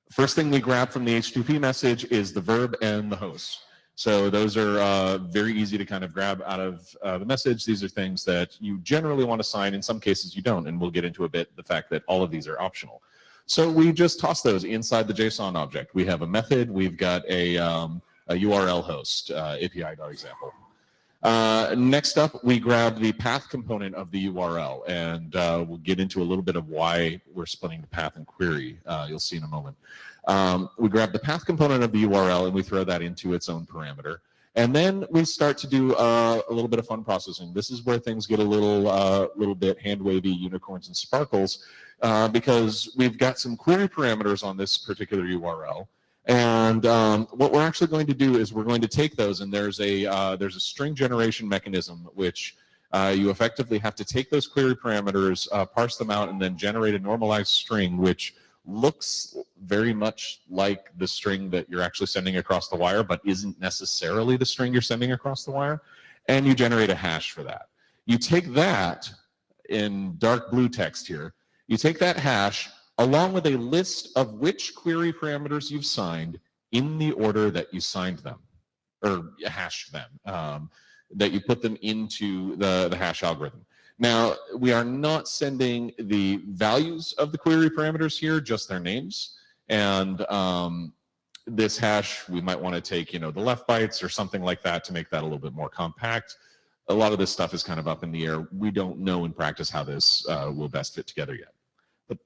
First thing we grab from the HTTP message is the verb and the host. So those are very easy to kind of grab out of the message. These are things that you generally want to sign. In some cases you don't, and we'll get into a bit the fact that all of these are optional. So we just toss those inside the JSON object. We have a method. We've got a URL host, API.example. Next up, we grab the path component of the URL, and we'll get into a little bit of why we're splitting the path and query. You'll see in a moment. We grab the path component of the URL and we throw that into its own parameter. And then we start to do a little bit of fun processing. This is where things get a little bit hand-wavy, unicorns and sparkles, because we've got some query parameters on this particular URL. And what we're actually going to do is we're going to take those, and there's a string generation mechanism which you effectively have to take those query parameters, parse them out, and then generate a normalized string which looks very much like the string that you're actually sending across the wire, but isn't necessarily the string you're sending across the wire, and you generate a hash for that. You take that in dark blue text here, you take that hash along with a list of which query parameters you've signed in the order that you signed them, or hashed them, that you put them into the hash algorithm. Now, we are not sending the values of the query parameters here, just their names. And this hash, we might want to take, the left bytes or something like that to make that a little bit more compact. a lot of this stuff is kind of up in the air. We don't know in practice how this will best fit together yet. But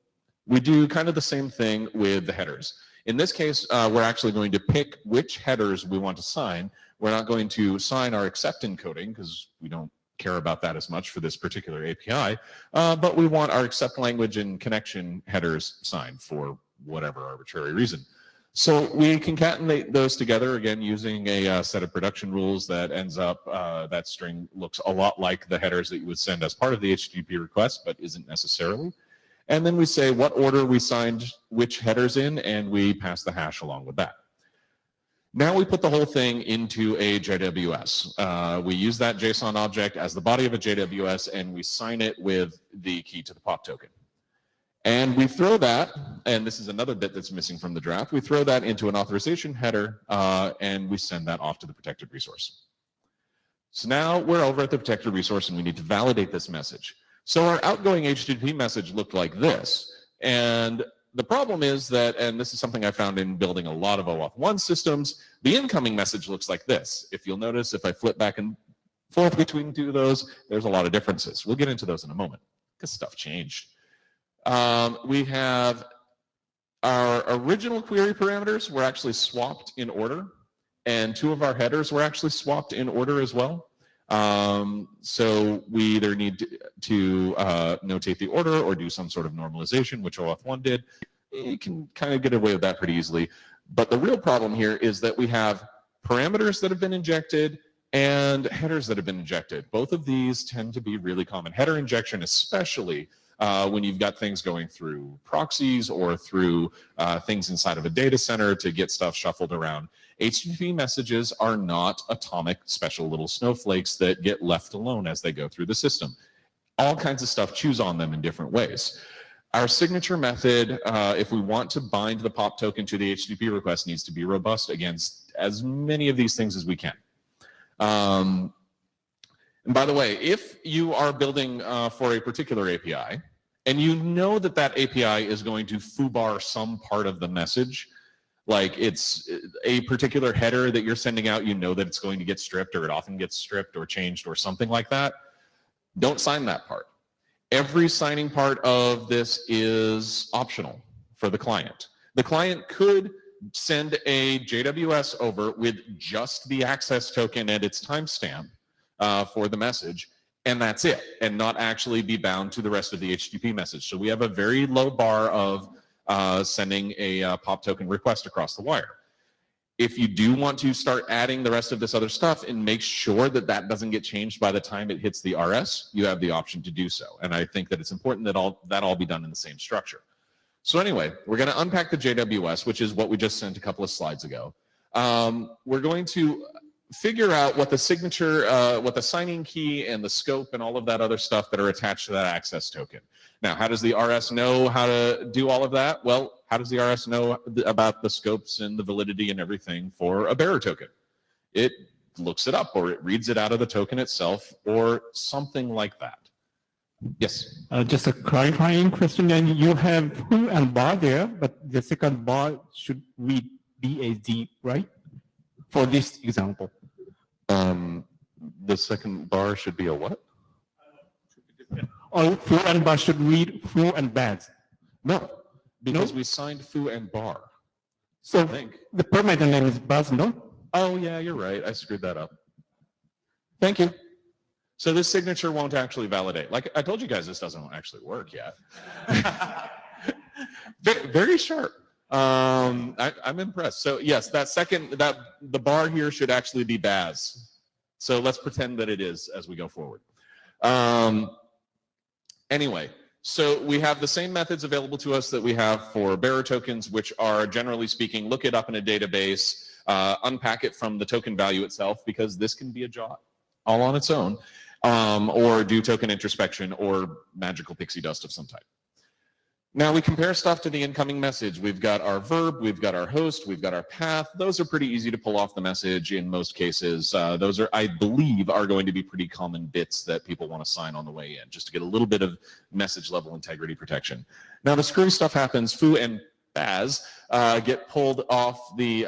we do kind of the same thing with the headers. In this case, we're actually going to pick which headers we want to sign. We're not going to sign our accept encoding because we don't care about that as much for this particular API, but we want our accept language and connection headers signed for whatever arbitrary reason. So we concatenate those together, again, using a set of production rules that ends up, that string looks a lot like the headers that you would send as part of the HTTP request, but isn't necessarily. And then we say what order we signed which headers in, and we pass the hash along with that. Now we put the whole thing into a JWS. We use that JSON object as the body of a JWS, and we sign it with the key to the POP token. And we throw that, and this is another bit that's missing from the draft, we throw that into an authorization header, and we send that off to the protected resource. So now we're over at the protected resource, and we need to validate this message. So our outgoing HTTP message looked like this, and the problem is that, and this is something I found in building a lot of OAuth1 systems, the incoming message looks like this. If you'll notice, if I flip back and forth between two of those, there's a lot of differences. We'll get into those in a moment, because stuff changed. We have our original query parameters were actually swapped in order, and two of our headers were actually swapped in order as well. So we either need to notate the order or do some sort of normalization, which OAuth1 did. You can kind of get away with that pretty easily. But the real problem here is that we have parameters that have been injected and headers that have been injected. Both of these tend to be really common. Header injection especially when you've got things going through proxies or through things inside of a data center to get stuff shuffled around. HTTP messages are not atomic special little snowflakes that get left alone as they go through the system. All kinds of stuff chews on them in different ways. Our signature method, if we want to bind the POP token to the HTTP request, needs to be robust against as many of these things as we can. And by the way, if you are building for a particular API, and you know that that API is going to foobar some part of the message, like it's a particular header that you're sending out, you know that it's going to get stripped, or it often gets stripped or changed or something like that, don't sign that part. Every signing part of this is optional for the client. The client could send a JWS over with just the access token and its timestamp for the message, and that's it, and not actually be bound to the rest of the HTTP message. So we have a very low bar of sending a POP token request across the wire. If you do want to start adding the rest of this other stuff and make sure that that doesn't get changed by the time it hits the RS, you have the option to do so. And I think that it's important that all be done in the same structure. So anyway, we're going to unpack the JWS, which is what we just sent a couple of slides ago. We're going to figure out what the signature, what the signing key and the scope and all of that other stuff that are attached to that access token. Now, how does the RS know how to do all of that? Well, how does the RS know about the scopes and the validity and everything for a bearer token? It looks it up, or it reads it out of the token itself, or something like that. Yes? Just a clarifying question, and you have foo and bar there, but the second bar should read BAZ, right? For this example. The second bar should be a what? Or foo and bar should read foo and baz. No, because we signed foo and bar. So I think. the parameter name is baz, no? Oh yeah, you're right. I screwed that up. Thank you. So this signature won't actually validate. Like I told you guys, this doesn't actually work yet. Very sharp. I'm impressed. So yes, the bar here should actually be baz. So let's pretend that it is as we go forward. Anyway, so we have the same methods available to us that we have for bearer tokens, which are, generally speaking, look it up in a database, unpack it from the token value itself, because this can be a job all on its own, or do token introspection or magical pixie dust of some type. Now we compare stuff to the incoming message. We've got our verb, we've got our host, we've got our path. Those are pretty easy to pull off the message in most cases. Those are, I believe, are going to be pretty common bits that people want to sign on the way in, just to get a little bit of message level integrity protection. Now the screwy stuff happens. Foo and baz get pulled off the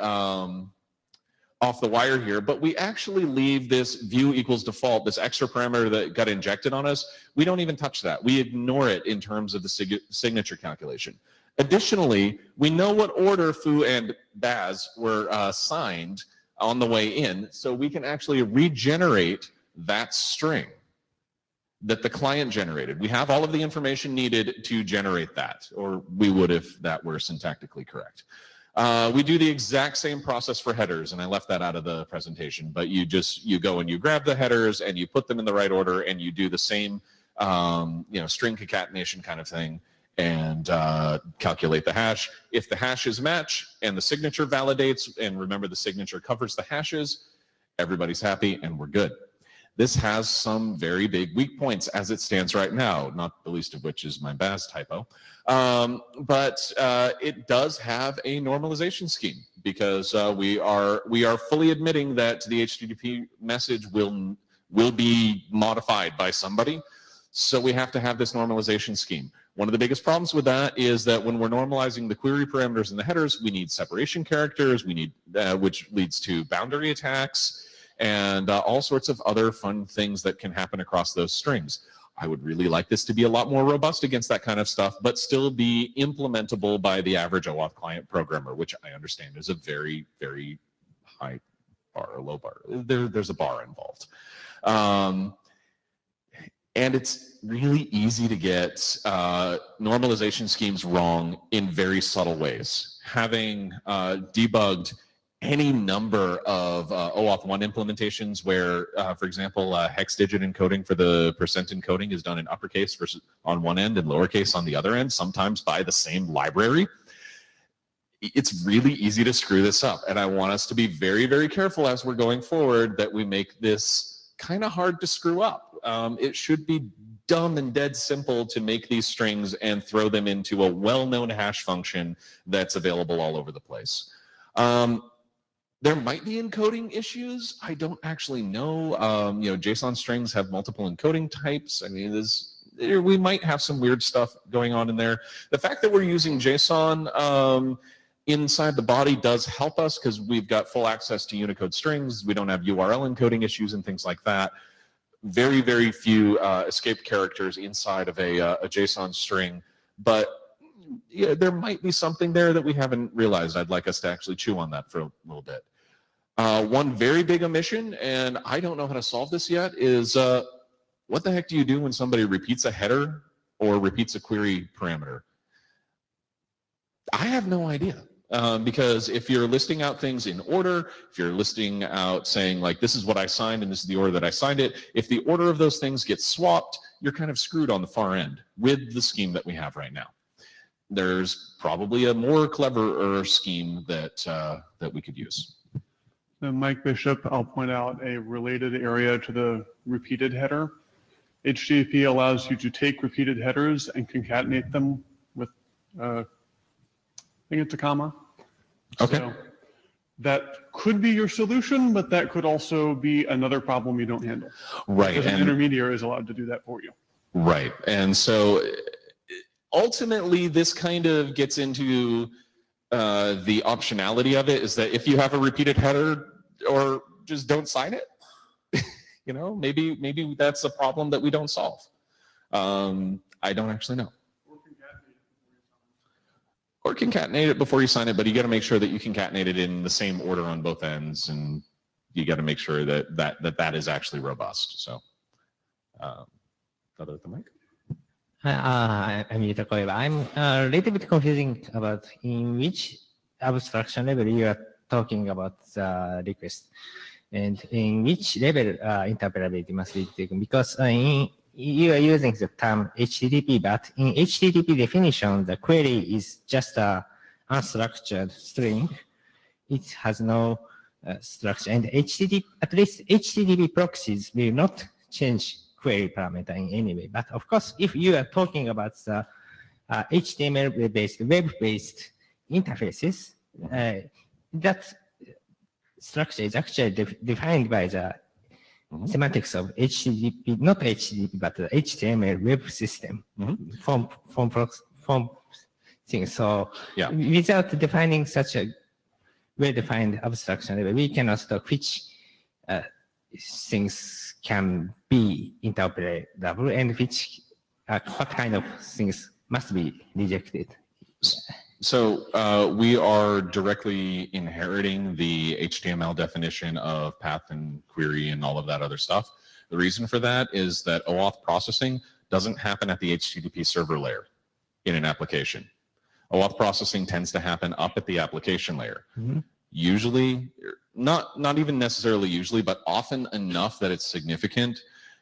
off the wire here, but we actually leave this view equals default, this extra parameter that got injected on us. We don't even touch that. We ignore it in terms of the signature calculation. Additionally, we know what order Foo and Baz were signed on the way in, so we can actually regenerate that string that the client generated. We have all of the information needed to generate that, or we would if that were syntactically correct. We do the exact same process for headers, and I left that out of the presentation, but you go and you grab the headers and you put them in the right order and you do the same string concatenation kind of thing and calculate the hash. If the hashes match and the signature validates, and remember the signature covers the hashes, everybody's happy and we're good. This has some very big weak points as it stands right now, not the least of which is my Baz typo. But it does have a normalization scheme because we are fully admitting that the HTTP message will be modified by somebody. So we have to have this normalization scheme. One of the biggest problems with that is that when we're normalizing the query parameters in the headers, we need separation characters, we need which leads to boundary attacks, and all sorts of other fun things that can happen across those strings. I would really like this to be a lot more robust against that kind of stuff, but still be implementable by the average OAuth client programmer, which I understand is a very, very high bar or low bar. There's a bar involved. And it's really easy to get normalization schemes wrong in very subtle ways. Having debugged any number of OAuth 1 implementations where, for example, hex digit encoding for the percent encoding is done in uppercase versus on one end and lowercase on the other end, sometimes by the same library. It's really easy to screw this up, and I want us to be very, very careful as we're going forward that we make this kind of hard to screw up. It should be dumb and dead simple to make these strings and throw them into a well-known hash function that's available all over the place. There might be encoding issues. I don't actually know. JSON strings have multiple encoding types. I mean, we might have some weird stuff going on in there. The fact that we're using JSON inside the body does help us because we've got full access to Unicode strings. We don't have URL encoding issues and things like that. Very, very few escaped characters inside of a JSON string, but yeah, there might be something there that we haven't realized. I'd like us to actually chew on that for a little bit. One very big omission, and I don't know how to solve this yet, is what the heck do you do when somebody repeats a header or repeats a query parameter? I have no idea. Because if you're listing out things in order, if you're listing out saying like this is what I signed and this is the order that I signed it, if the order of those things gets swapped, you're kind of screwed on the far end with the scheme that we have right now. There's probably a more cleverer scheme that we could use. So Mike Bishop, I'll point out a related area to the repeated header. HTTP allows you to take repeated headers and concatenate them with, I think it's a comma. Okay. So that could be your solution, but that could also be another problem you don't handle. Right. Because an intermediary is allowed to do that for you. Right. And so ultimately this kind of gets into the optionality of it, is that if you have a repeated header, or just don't sign it, maybe that's a problem that we don't solve. I don't actually know. Or concatenate it before you sign it, but you got to make sure that you concatenate it in the same order on both ends, and you got to make sure that is actually robust. So, other than Mike. I'm Yuta Koiba. I'm a little bit confusing about in which abstraction level you are talking about the request, and in which level interpretability must be taken, because you are using the term HTTP, but in HTTP definition, the query is just a unstructured string. It has no structure, and at least HTTP proxies will not change query parameter in any way. But of course, if you are talking about the HTML-based, web-based interfaces, that structure is actually defined by the semantics of HTTP, not HTTP, but the HTML web system, form thing. So yeah, without defining such a well-defined abstraction level, we can also talk which things can be interpretable and which what kind of things must be rejected. So we are directly inheriting the HTML definition of path and query and all of that other stuff. The reason for that is that OAuth processing doesn't happen at the HTTP server layer in an application. OAuth processing tends to happen up at the application layer. Mm-hmm. Usually, not even necessarily usually, but often enough that it's significant,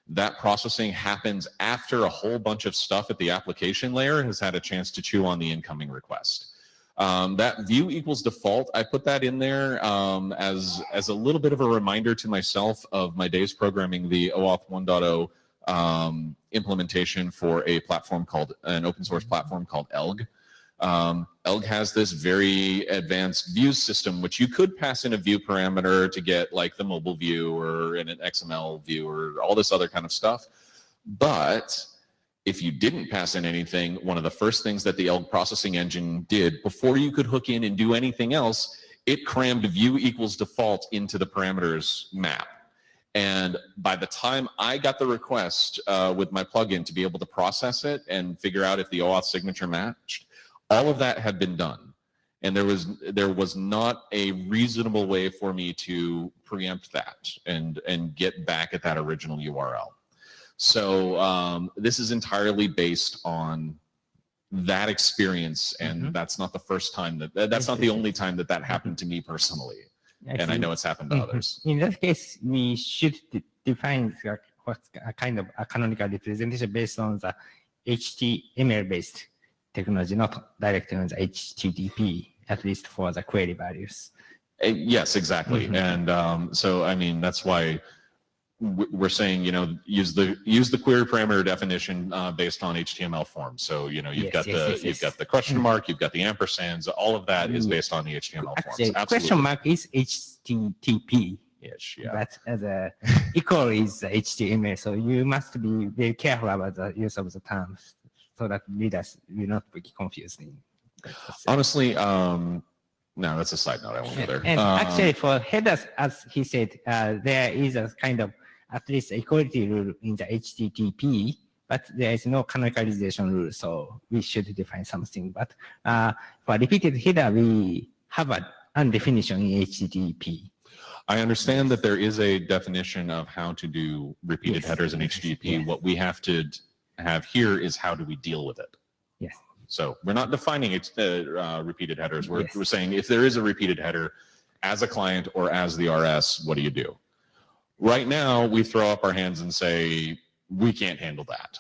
that processing happens after a whole bunch of stuff at the application layer has had a chance to chew on the incoming request. That view equals default, I put that in there as a little bit of a reminder to myself of my days programming the OAuth 1.0 implementation for a platform called, an open source platform called ELG. ELG has this very advanced view system, which you could pass in a view parameter to get like the mobile view or in an XML view or all this other kind of stuff. But if you didn't pass in anything, one of the first things that the ELG processing engine did before you could hook in and do anything else, it crammed view equals default into the parameters map. And by the time I got the request with my plugin to be able to process it and figure out if the OAuth signature matched, all of that had been done. And there was not a reasonable way for me to preempt that and get back at that original URL. So this is entirely based on that experience, and that's not the first time that's not the only time that happened to me personally. And I know it's happened to others. In that case, we should define what's a kind of a canonical representation based on the HTML-based technology, not directly on the HTTP, at least for the query values. Yes, exactly. And so, I mean, that's why we're saying, you know, use the query parameter definition based on HTML forms. So, you know, you've got the question mark, you've got the ampersands, all of that is based on the HTML forms. Absolutely. Question mark is HTTP. Yes, yeah. But the equal is HTML, so you must be very careful about the use of the terms so that readers will not be confused. Honestly, no, that's a side note. I won't go there. And actually, for headers, as he said, there is a kind of at least equality rule in the HTTP, but there is no canonicalization rule, so we should define something. But for repeated header, we have a definition in HTTP. I understand that there is a definition of how to do repeated headers in HTTP. Yes. What we have to have here is how do we deal with it. Yes. So we're not defining repeated headers. We're saying if there is a repeated header as a client or as the RS, what do you do? Right now, we throw up our hands and say, we can't handle that.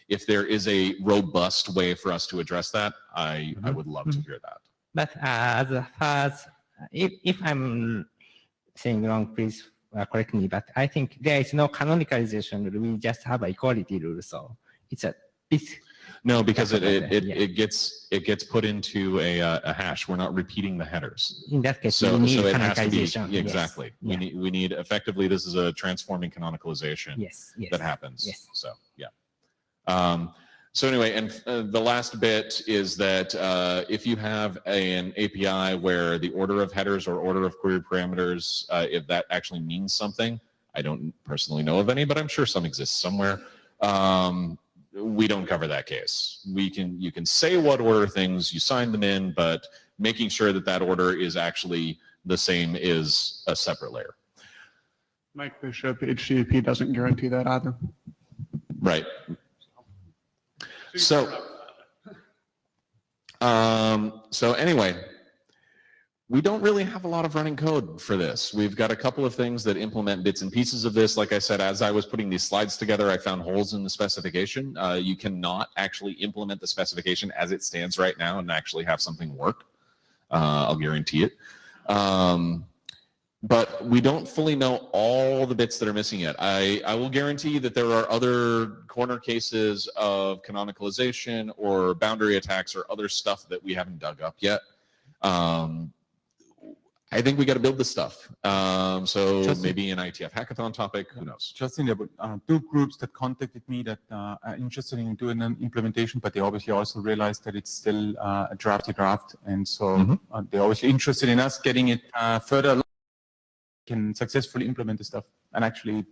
If there is a robust way for us to address that, I would love to hear that. But as far as, if I'm saying wrong, please correct me, but I think there is no canonicalization rule. We just have an equality rule, so it's a bit. No, because it gets put into a hash. We're not repeating the headers. In that case, so we need it has to be exactly. Yes. We need effectively. This is a transforming canonicalization. Yes. That happens. Yes. So yeah. So anyway, and the last bit is that if you have an API where the order of headers or order of query parameters, if that actually means something, I don't personally know of any, but I'm sure some exist somewhere. We don't cover that case. You can say what order things, you sign them in, but making sure that that order is actually the same is a separate layer. Mike Bishop, HTTP doesn't guarantee that either. Right. So anyway, we don't really have a lot of running code for this. We've got a couple of things that implement bits and pieces of this. Like I said, as I was putting these slides together, I found holes in the specification. You cannot actually implement the specification as it stands right now and actually have something work. I'll guarantee it. But we don't fully know all the bits that are missing yet. I will guarantee that there are other corner cases of canonicalization or boundary attacks or other stuff that we haven't dug up yet. I think we got to build this stuff. So Just- maybe an IETF hackathon topic, who knows? Justin, there were two groups that contacted me that are interested in doing an implementation, but they obviously also realized that it's still a drafty draft. And so they're obviously interested in us getting it further along, can successfully implement the stuff and actually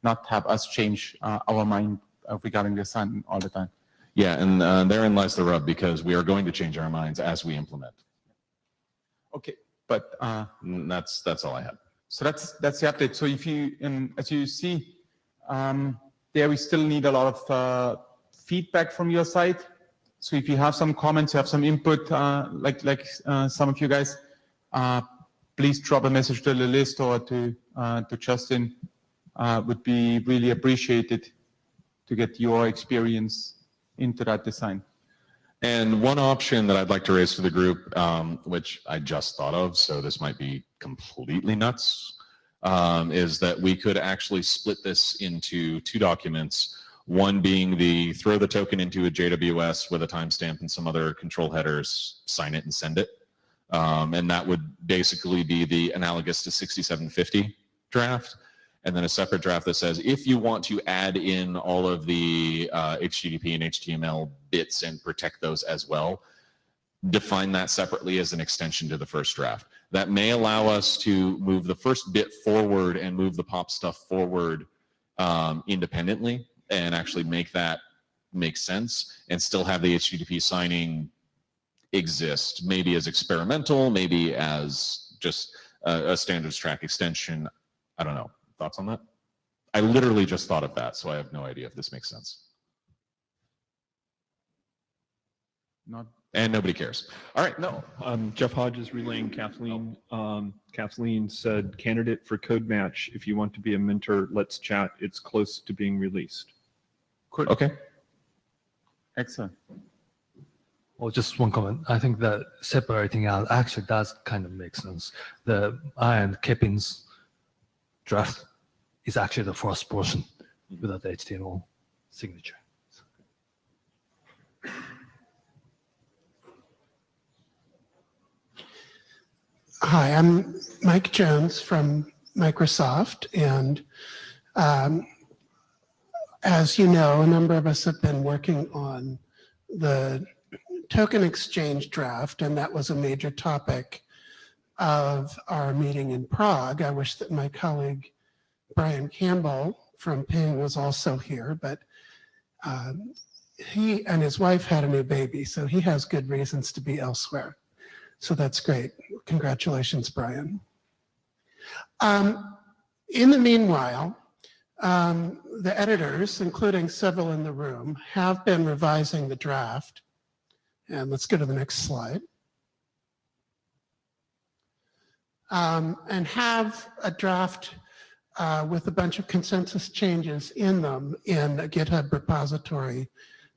not have us change our mind regarding the assignment all the time. Yeah, and therein lies the rub, because we are going to change our minds as we implement. Okay, but That's all I had. so that's the update. So if you, as you see, there we still need a lot of feedback from your side. So if you have some comments, you have some input, like some of you guys, please drop a message to the list or to Justin. Would be really appreciated to get your experience into that design. And one option that I'd like to raise to the group, which I just thought of, so this might be completely nuts, is that we could actually split this into two documents. One being the throw the token into a JWS with a timestamp and some other control headers, sign it and send it. And that would basically be the analogous to 6750 draft. And then a separate draft that says, if you want to add in all of the HTTP and HTML bits and protect those as well, define that separately as an extension to the first draft. That may allow us to move the first bit forward and move the pop stuff forward independently and actually make that make sense and still have the HTTP signing exist, maybe as experimental, maybe as just a standards track extension. I don't know. Thoughts on that? I literally just thought of that, so I have no idea if this makes sense. And nobody cares. All right, no. Jeff Hodge is relaying Kathleen. Kathleen said, candidate for code match. If you want to be a mentor, let's chat. It's close to being released. Cool. Okay. Excellent. Well, just one comment. I think that separating out actually does kind of make sense. The and Keppin's draft is actually the first portion without the HTML signature. Hi, I'm Mike Jones from Microsoft, and as you know, a number of us have been working on the token exchange draft, and that was a major topic of our meeting in Prague. I wish that my colleague Brian Campbell from Ping was also here, but he and his wife had a new baby, so he has good reasons to be elsewhere. So that's great. Congratulations, Brian. In the meanwhile, the editors, including several in the room, have been revising the draft. And let's go to the next slide. And have a draft with a bunch of consensus changes in them in a GitHub repository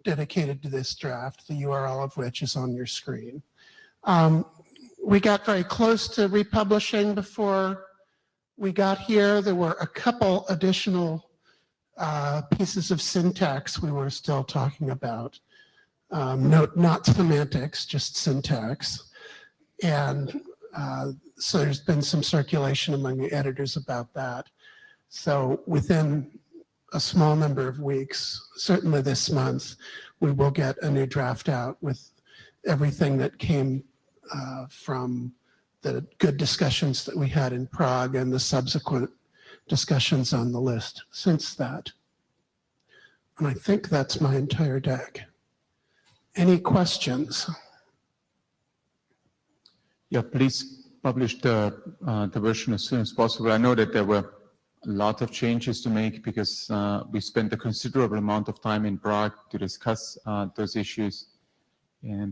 dedicated to this draft, the URL of which is on your screen. We got very close to republishing before we got here. There were a couple additional pieces of syntax we were still talking about. Not semantics, just syntax. And so there's been some circulation among the editors about that. So within a small number of weeks, certainly this month, we will get a new draft out with everything that came from the good discussions that we had in Prague and the subsequent discussions on the list since that. And I think that's my entire deck. Any questions? Yeah, please publish the version as soon as possible. I know that there were a lot of changes to make because we spent a considerable amount of time in Prague to discuss those issues.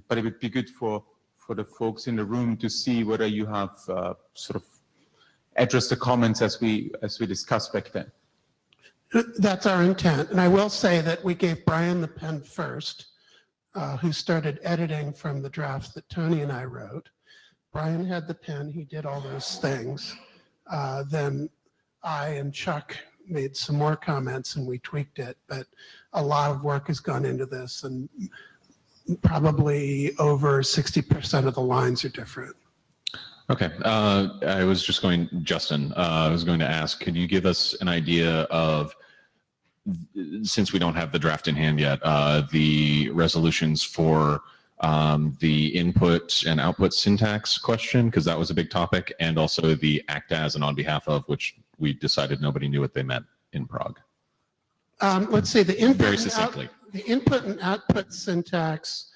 But it would be good for the folks in the room to see whether you have sort of addressed the comments as we discussed back then. That's our intent. And I will say that we gave Brian the pen first, who started editing from the draft that Tony and I wrote. Brian had the pen, he did all those things. Then I and Chuck made some more comments and we tweaked it, but a lot of work has gone into this and probably over 60% of the lines are different. Okay, I was just going, Justin, I was going to ask, could you give us an idea of, since we don't have the draft in hand yet, the resolutions for the input and output syntax question, because that was a big topic, and also the act as and on behalf of, which we decided nobody knew what they meant in Prague. Let's see, the input, Very succinctly. the input and output syntax,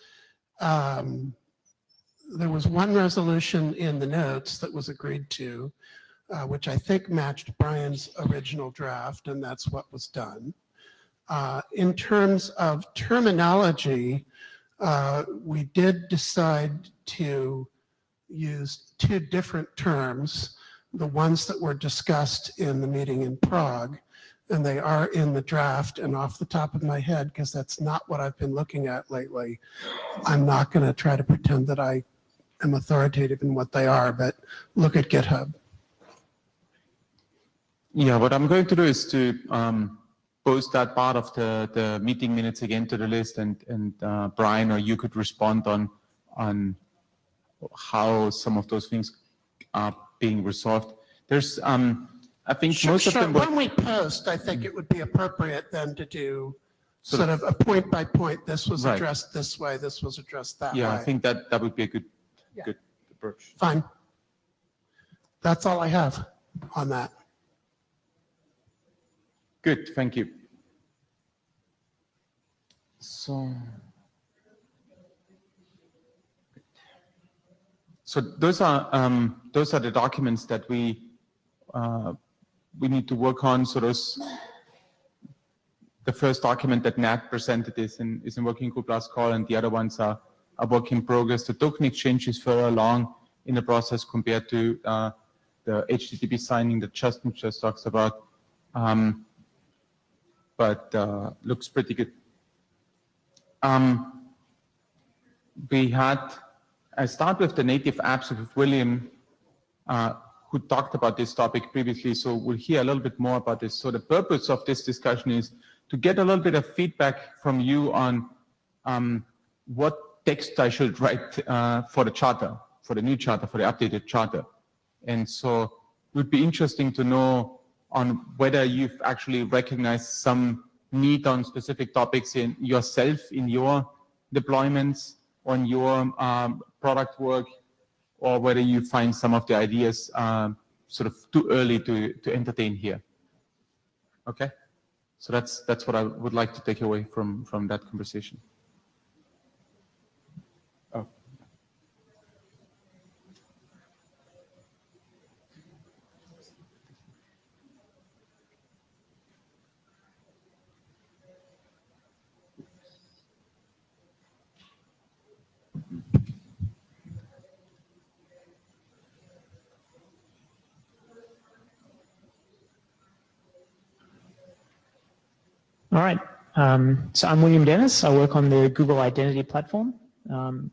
there was one resolution in the notes that was agreed to, which I think matched Brian's original draft, and that's what was done. In terms of terminology, we did decide to use two different terms, the ones that were discussed in the meeting in Prague, and they are in the draft. And off the top of my head, because that's not what I've been looking at lately, I'm not going to try to pretend that I am authoritative in what they are, but look at GitHub. Yeah, what I'm going to do is to post that part of the meeting minutes again to the list, and Brian or you could respond on how some of those things are being resolved. There's I think most of them were, when we post, I think it would be appropriate then to do sort of a point by point. This was Right. addressed this way. This was addressed that way. yeah, I think that would be a good approach. Fine. That's all I have on that. Good, thank you. So those are the documents that we need to work on. So the first document that Nat presented is in working group last call, and the other ones are work in progress. The token exchange is further along in the process compared to the HTTP signing that Justin just talks about, but looks pretty good. I start with the native apps with William, who talked about this topic previously, so we'll hear a little bit more about this. So the purpose of this discussion is to get a little bit of feedback from you on what text I should write for the charter, for the new charter, for the updated charter. And so it would be interesting to know on whether you've actually recognized some need on specific topics in yourself, in your deployments, on your product work, or whether you find some of the ideas sort of too early to entertain here. Okay, so that's what I would like to take away from that conversation. Oh. All right. So I'm William Dennis. I work on the Google Identity Platform.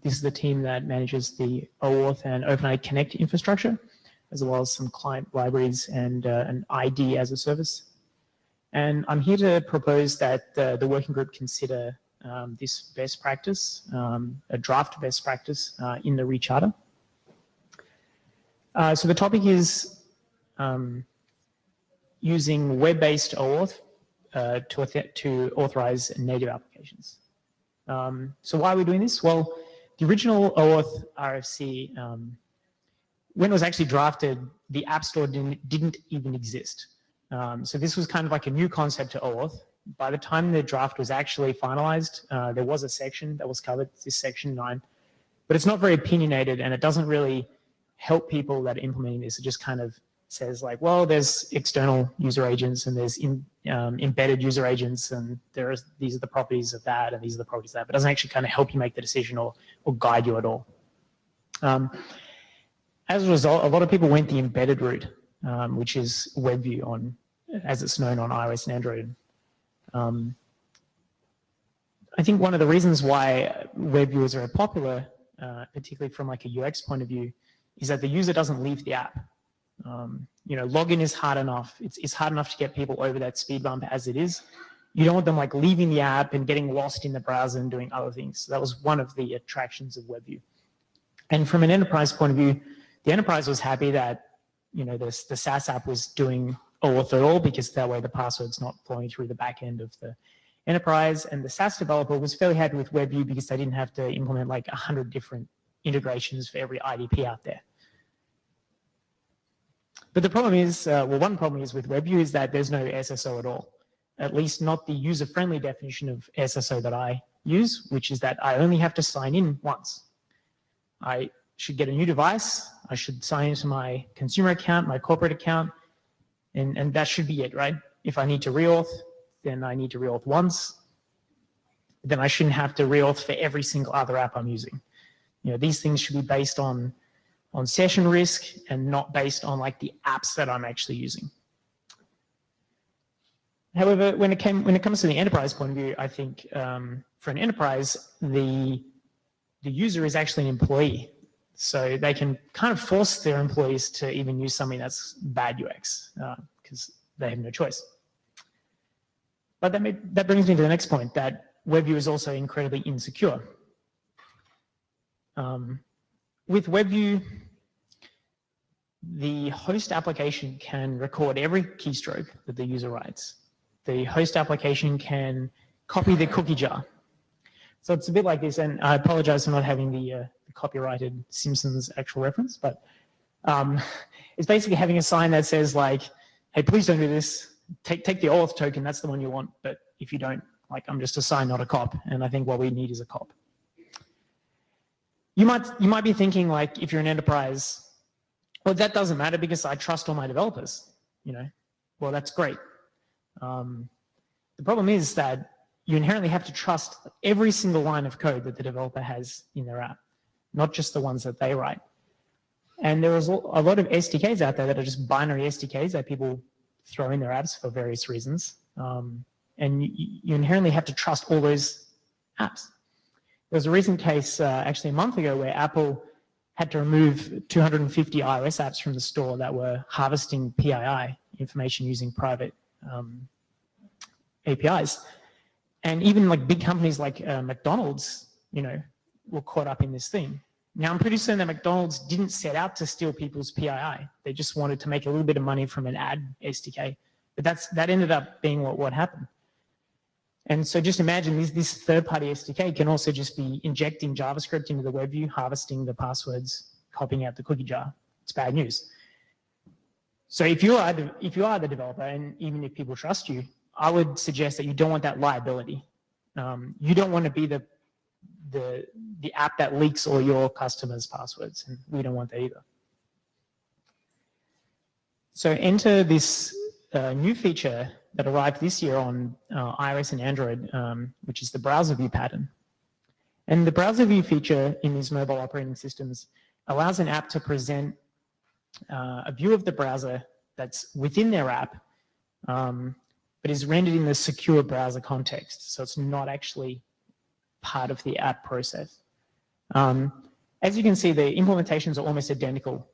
This is the team that manages the OAuth and OpenID Connect infrastructure, as well as some client libraries and an ID as a service. And I'm here to propose that the working group consider this best practice, a draft best practice in the recharter. So the topic is using web-based OAuth to authorize native applications. So why are we doing this? Well, the original OAuth RFC, when it was actually drafted, the App Store didn't even exist. So this was kind of like a new concept to OAuth. By the time the draft was actually finalized, there was a section that was covered, this section 9, but it's not very opinionated, and it doesn't really help people that are implementing this. It just kind of says like, well, there's external user agents and there's embedded user agents, and these are the properties of that and these are the properties of that, but it doesn't actually kind of help you make the decision or guide you at all. As a result, a lot of people went the embedded route, which is WebView as it's known on iOS and Android. I think one of the reasons why WebView is very popular, particularly from like a UX point of view, is that the user doesn't leave the app. Login is hard enough. It's hard enough to get people over that speed bump as it is. You don't want them like leaving the app and getting lost in the browser and doing other things. So that was one of the attractions of WebView. And from an enterprise point of view, the enterprise was happy that, you know, the SaaS app was doing OAuth at all, because that way the password's not flowing through the back end of the enterprise. And the SaaS developer was fairly happy with WebView because they didn't have to implement like 100 different integrations for every IDP out there. But the problem is, well, one problem is with WebView is that there's no SSO at all, at least not the user-friendly definition of SSO that I use, which is that I only have to sign in once. I should get a new device, I should sign into my consumer account, my corporate account, and that should be it, right? If I need to reauth, then I need to reauth once. Then I shouldn't have to reauth for every single other app I'm using. You know, these things should be based on session risk and not based on like the apps that I'm actually using. However, when it comes to the enterprise point of view, I think for an enterprise, the user is actually an employee. So they can kind of force their employees to even use something that's bad UX because they have no choice. But that brings me to the next point, that WebView is also incredibly insecure. With WebView, the host application can record every keystroke that the user writes. The host application can copy the cookie jar. So it's a bit like this, and I apologize for not having the copyrighted Simpsons actual reference, but it's basically having a sign that says like, hey, please don't do this. Take the OAuth token, that's the one you want, but if you don't, like, I'm just a sign, not a cop, and I think what we need is a cop. You might be thinking, like, if you're an enterprise, well, that doesn't matter because I trust all my developers, you know. Well, that's great. The problem is that you inherently have to trust every single line of code that the developer has in their app, not just the ones that they write. And there is a lot of SDKs out there that are just binary SDKs that people throw in their apps for various reasons. And you inherently have to trust all those apps. There was a recent case actually a month ago where Apple had to remove 250 iOS apps from the store that were harvesting PII information using private APIs. And even like big companies like McDonald's, you know, were caught up in this thing. Now, I'm pretty certain that McDonald's didn't set out to steal people's PII. They just wanted to make a little bit of money from an ad SDK. But that ended up being what happened. And so just imagine this third-party SDK can also just be injecting JavaScript into the WebView, harvesting the passwords, copying out the cookie jar. It's bad news. So if you are the developer, and even if people trust you, I would suggest that you don't want that liability. You don't want to be the app that leaks all your customers' passwords, and we don't want that either. So enter this new feature that arrived this year on iOS and Android, which is the browser view pattern. And the browser view feature in these mobile operating systems allows an app to present a view of the browser that's within their app, but is rendered in the secure browser context. So it's not actually part of the app process. As you can see, the implementations are almost identical.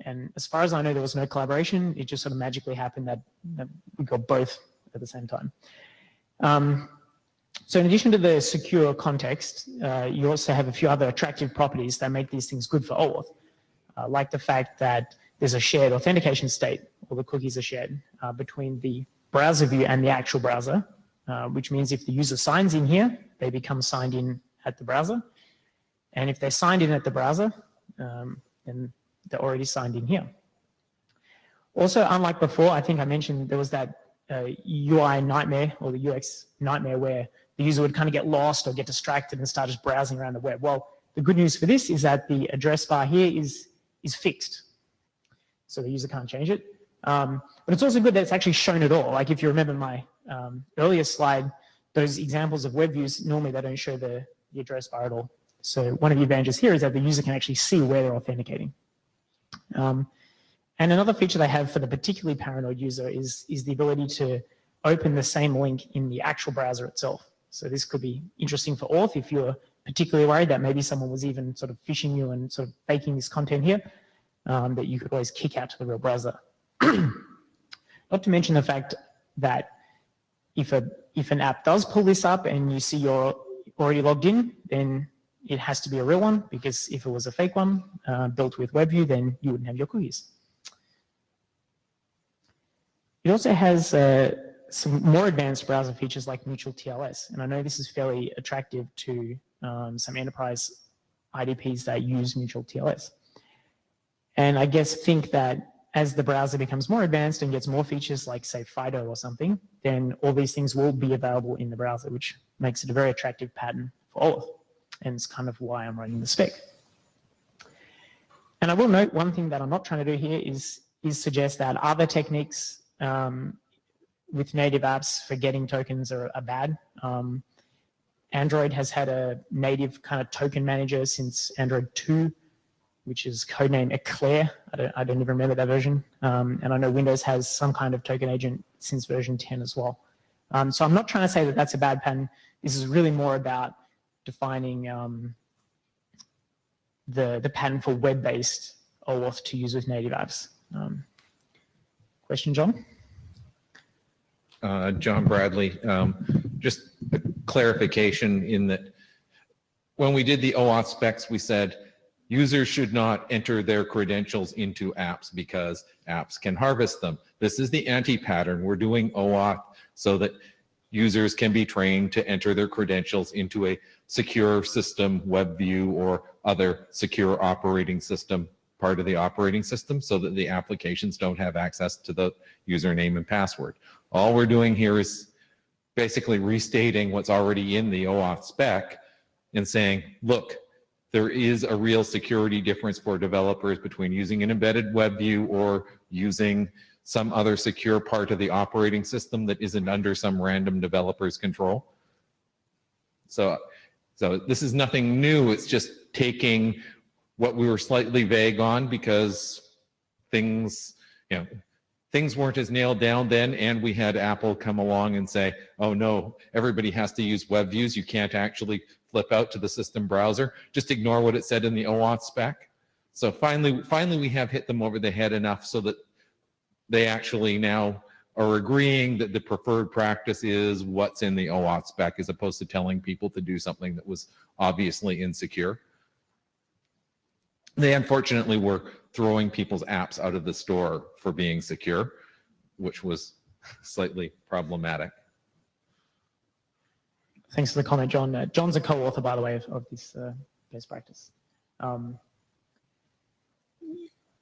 And as far as I know, there was no collaboration. It just sort of magically happened that we got both at the same time. So in addition to the secure context, you also have a few other attractive properties that make these things good for OAuth, like the fact that there's a shared authentication state, or the cookies are shared between the browser view and the actual browser, which means if the user signs in here, they become signed in at the browser. And if they're signed in at the browser, then they're already signed in here. Also, unlike before, I think I mentioned there was that UI nightmare, or the UX nightmare, where the user would kind of get lost or get distracted and start just browsing around the web. Well, the good news for this is that the address bar here is fixed, so the user can't change it. But it's also good that it's actually shown at all. Like if you remember my earlier slide, those examples of web views, normally they don't show the address bar at all. So one of the advantages here is that the user can actually see where they're authenticating. And another feature they have for the particularly paranoid user is the ability to open the same link in the actual browser itself. So this could be interesting for auth if you're particularly worried that maybe someone was even sort of phishing you and sort of faking this content here, that you could always kick out to the real browser. Not to mention the fact that if an app does pull this up and you see you're already logged in, then it has to be a real one, because if it was a fake one built with WebView, then you wouldn't have your cookies. It also has some more advanced browser features like mutual TLS. And I know this is fairly attractive to some enterprise IDPs that use mutual TLS. And I guess think that as the browser becomes more advanced and gets more features like, say, FIDO or something, then all these things will be available in the browser, which makes it a very attractive pattern for OAuth. And it's kind of why I'm writing the spec. And I will note one thing that I'm not trying to do here is suggest that other techniques with native apps for getting tokens are bad. Android has had a native kind of token manager since Android 2, which is codenamed Eclair. I don't even remember that version. And I know Windows has some kind of token agent since version 10 as well. So I'm not trying to say that that's a bad pattern. This is really more about defining the pattern for web-based OAuth to use with native apps. Question, John? John Bradley, just a clarification in that when we did the OAuth specs, we said users should not enter their credentials into apps because apps can harvest them. This is the anti-pattern. We're doing OAuth so that users can be trained to enter their credentials into a secure system, WebView, or other secure operating system, part of the operating system, so that the applications don't have access to the username and password. All we're doing here is basically restating what's already in the OAuth spec and saying, look, there is a real security difference for developers between using an embedded WebView or using some other secure part of the operating system that isn't under some random developer's control. So this is nothing new. It's just taking what we were slightly vague on because things weren't as nailed down then, and we had Apple come along and say, oh no, everybody has to use WebViews. You can't actually flip out to the system browser. Just ignore what it said in the OAuth spec. So finally we have hit them over the head enough so that they actually now are agreeing that the preferred practice is what's in the OAuth spec as opposed to telling people to do something that was obviously insecure. They unfortunately were throwing people's apps out of the store for being secure, which was slightly problematic. Thanks for the comment, John. John's a co-author, by the way, of this best practice.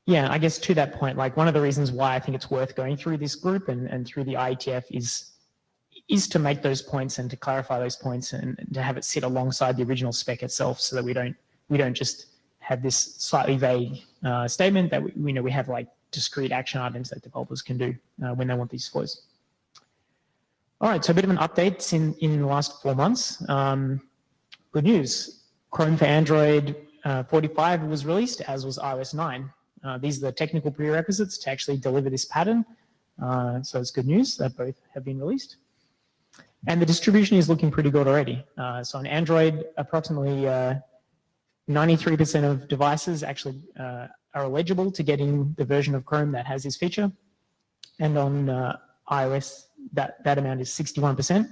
Yeah, I guess to that point, like one of the reasons why I think it's worth going through this group and through the IETF is to make those points and to clarify those points and to have it sit alongside the original spec itself, so that we don't just have this slightly vague statement that we have like discrete action items that developers can do when they want these flows. All right, so a bit of an update in the last 4 months. Good news, Chrome for Android 45 was released, as was iOS 9. These are the technical prerequisites to actually deliver this pattern. So it's good news that both have been released. And the distribution is looking pretty good already. So on Android, approximately 93% of devices actually are eligible to getting the version of Chrome that has this feature. And on iOS, that amount is 61%.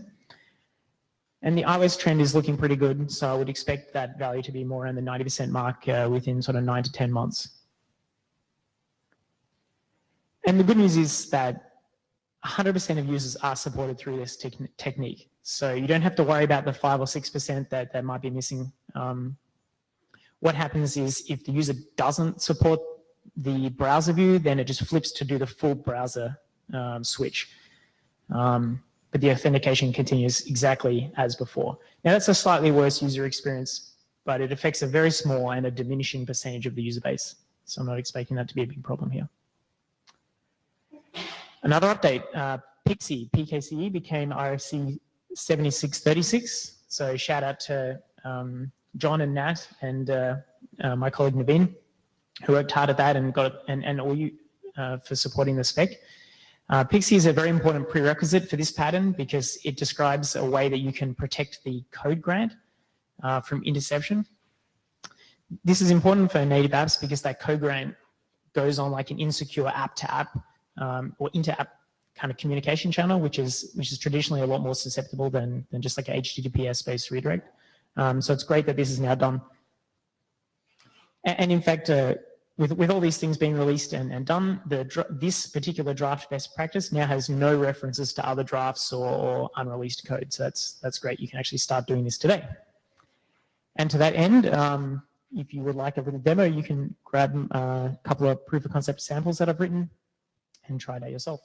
And the iOS trend is looking pretty good, so I would expect that value to be more around the 90% mark within sort of 9 to 10 months. And the good news is that 100% of users are supported through this technique. So you don't have to worry about the 5 or 6% that might be missing. What happens is if the user doesn't support the browser view, then it just flips to do the full browser switch. But the authentication continues exactly as before. Now that's a slightly worse user experience, but it affects a very small and a diminishing percentage of the user base. So I'm not expecting that to be a big problem here. Another update, Pixie, PKCE became RFC 7636. So shout out to John and Nat and my colleague Naveen, who worked hard at that and got and all you for supporting the spec. Pixie is a very important prerequisite for this pattern because it describes a way that you can protect the code grant from interception. This is important for native apps because that code grant goes on like an insecure app-to-app or inter-app kind of communication channel, which is traditionally a lot more susceptible than just like a HTTPS-based redirect. So it's great that this is now done. And in fact, with all these things being released and done, this particular draft best practice now has no references to other drafts or unreleased code. So that's great. You can actually start doing this today. And to that end, if you would like a little demo, you can grab a couple of proof of concept samples that I've written and try it out yourself.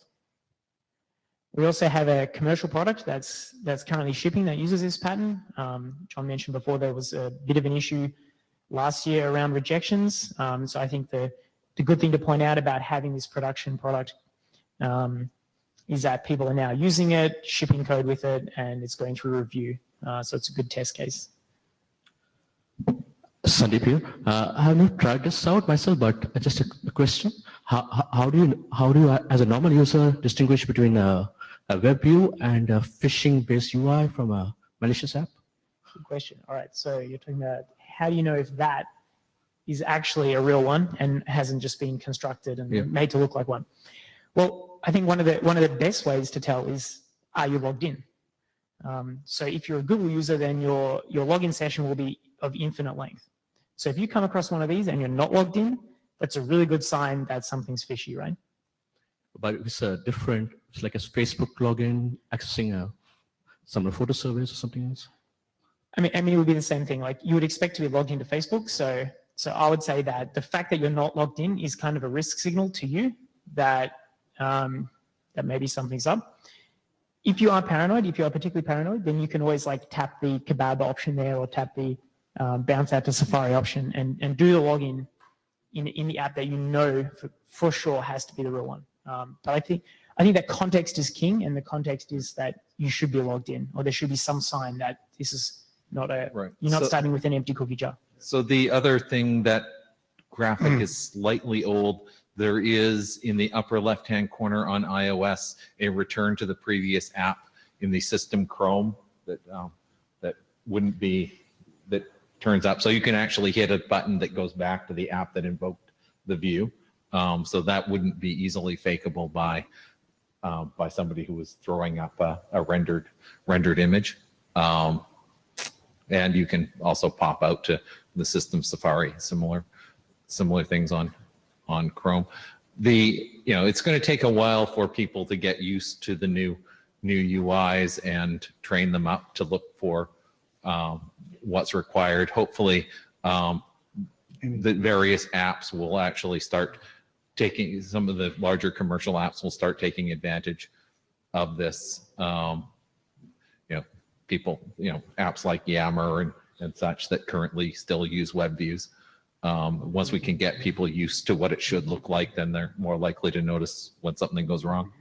We also have a commercial product that's currently shipping that uses this pattern. John mentioned before there was a bit of an issue last year around rejections. So I think the good thing to point out about having this production product is that people are now using it, shipping code with it, and it's going through review. So it's a good test case. Sandeep here. I have not tried this out myself, but just a question. How do you, as a normal user, distinguish between a web view and a phishing-based UI from a malicious app? Good question. All right. So you're talking about how do you know if that is actually a real one and hasn't just been constructed and made to look like one? Well, I think one of the best ways to tell is, are you logged in? So if you're a Google user, then your login session will be of infinite length. So if you come across one of these and you're not logged in, that's a really good sign that something's fishy, right? But it's a different, it's like a Facebook login accessing some photo surveys or something else. I mean, it would be the same thing. Like you would expect to be logged into Facebook. So I would say that the fact that you're not logged in is kind of a risk signal to you that that maybe something's up. If you are paranoid, if you are particularly paranoid, then you can always like tap the kebab option there or tap the bounce out to Safari option and do the login in the app that you know for sure has to be the real one. But I think that context is king, and the context is that you should be logged in, or there should be some sign that this is not you're not starting with an empty cookie jar. So the other thing, that graphic is slightly old. There is in the upper left-hand corner on iOS a return to the previous app in the system Chrome that wouldn't be, that turns up. So you can actually hit a button that goes back to the app that invoked the view. So that wouldn't be easily fakeable by somebody who was throwing up a rendered image. And you can also pop out to the system Safari, similar things on Chrome. It's going to take a while for people to get used to the new UIs and train them up to look for what's required. Hopefully, the various apps will actually start taking, some of the larger commercial apps will start taking advantage of this. People, apps like Yammer and such that currently still use web views. Once we can get people used to what it should look like, then they're more likely to notice when something goes wrong.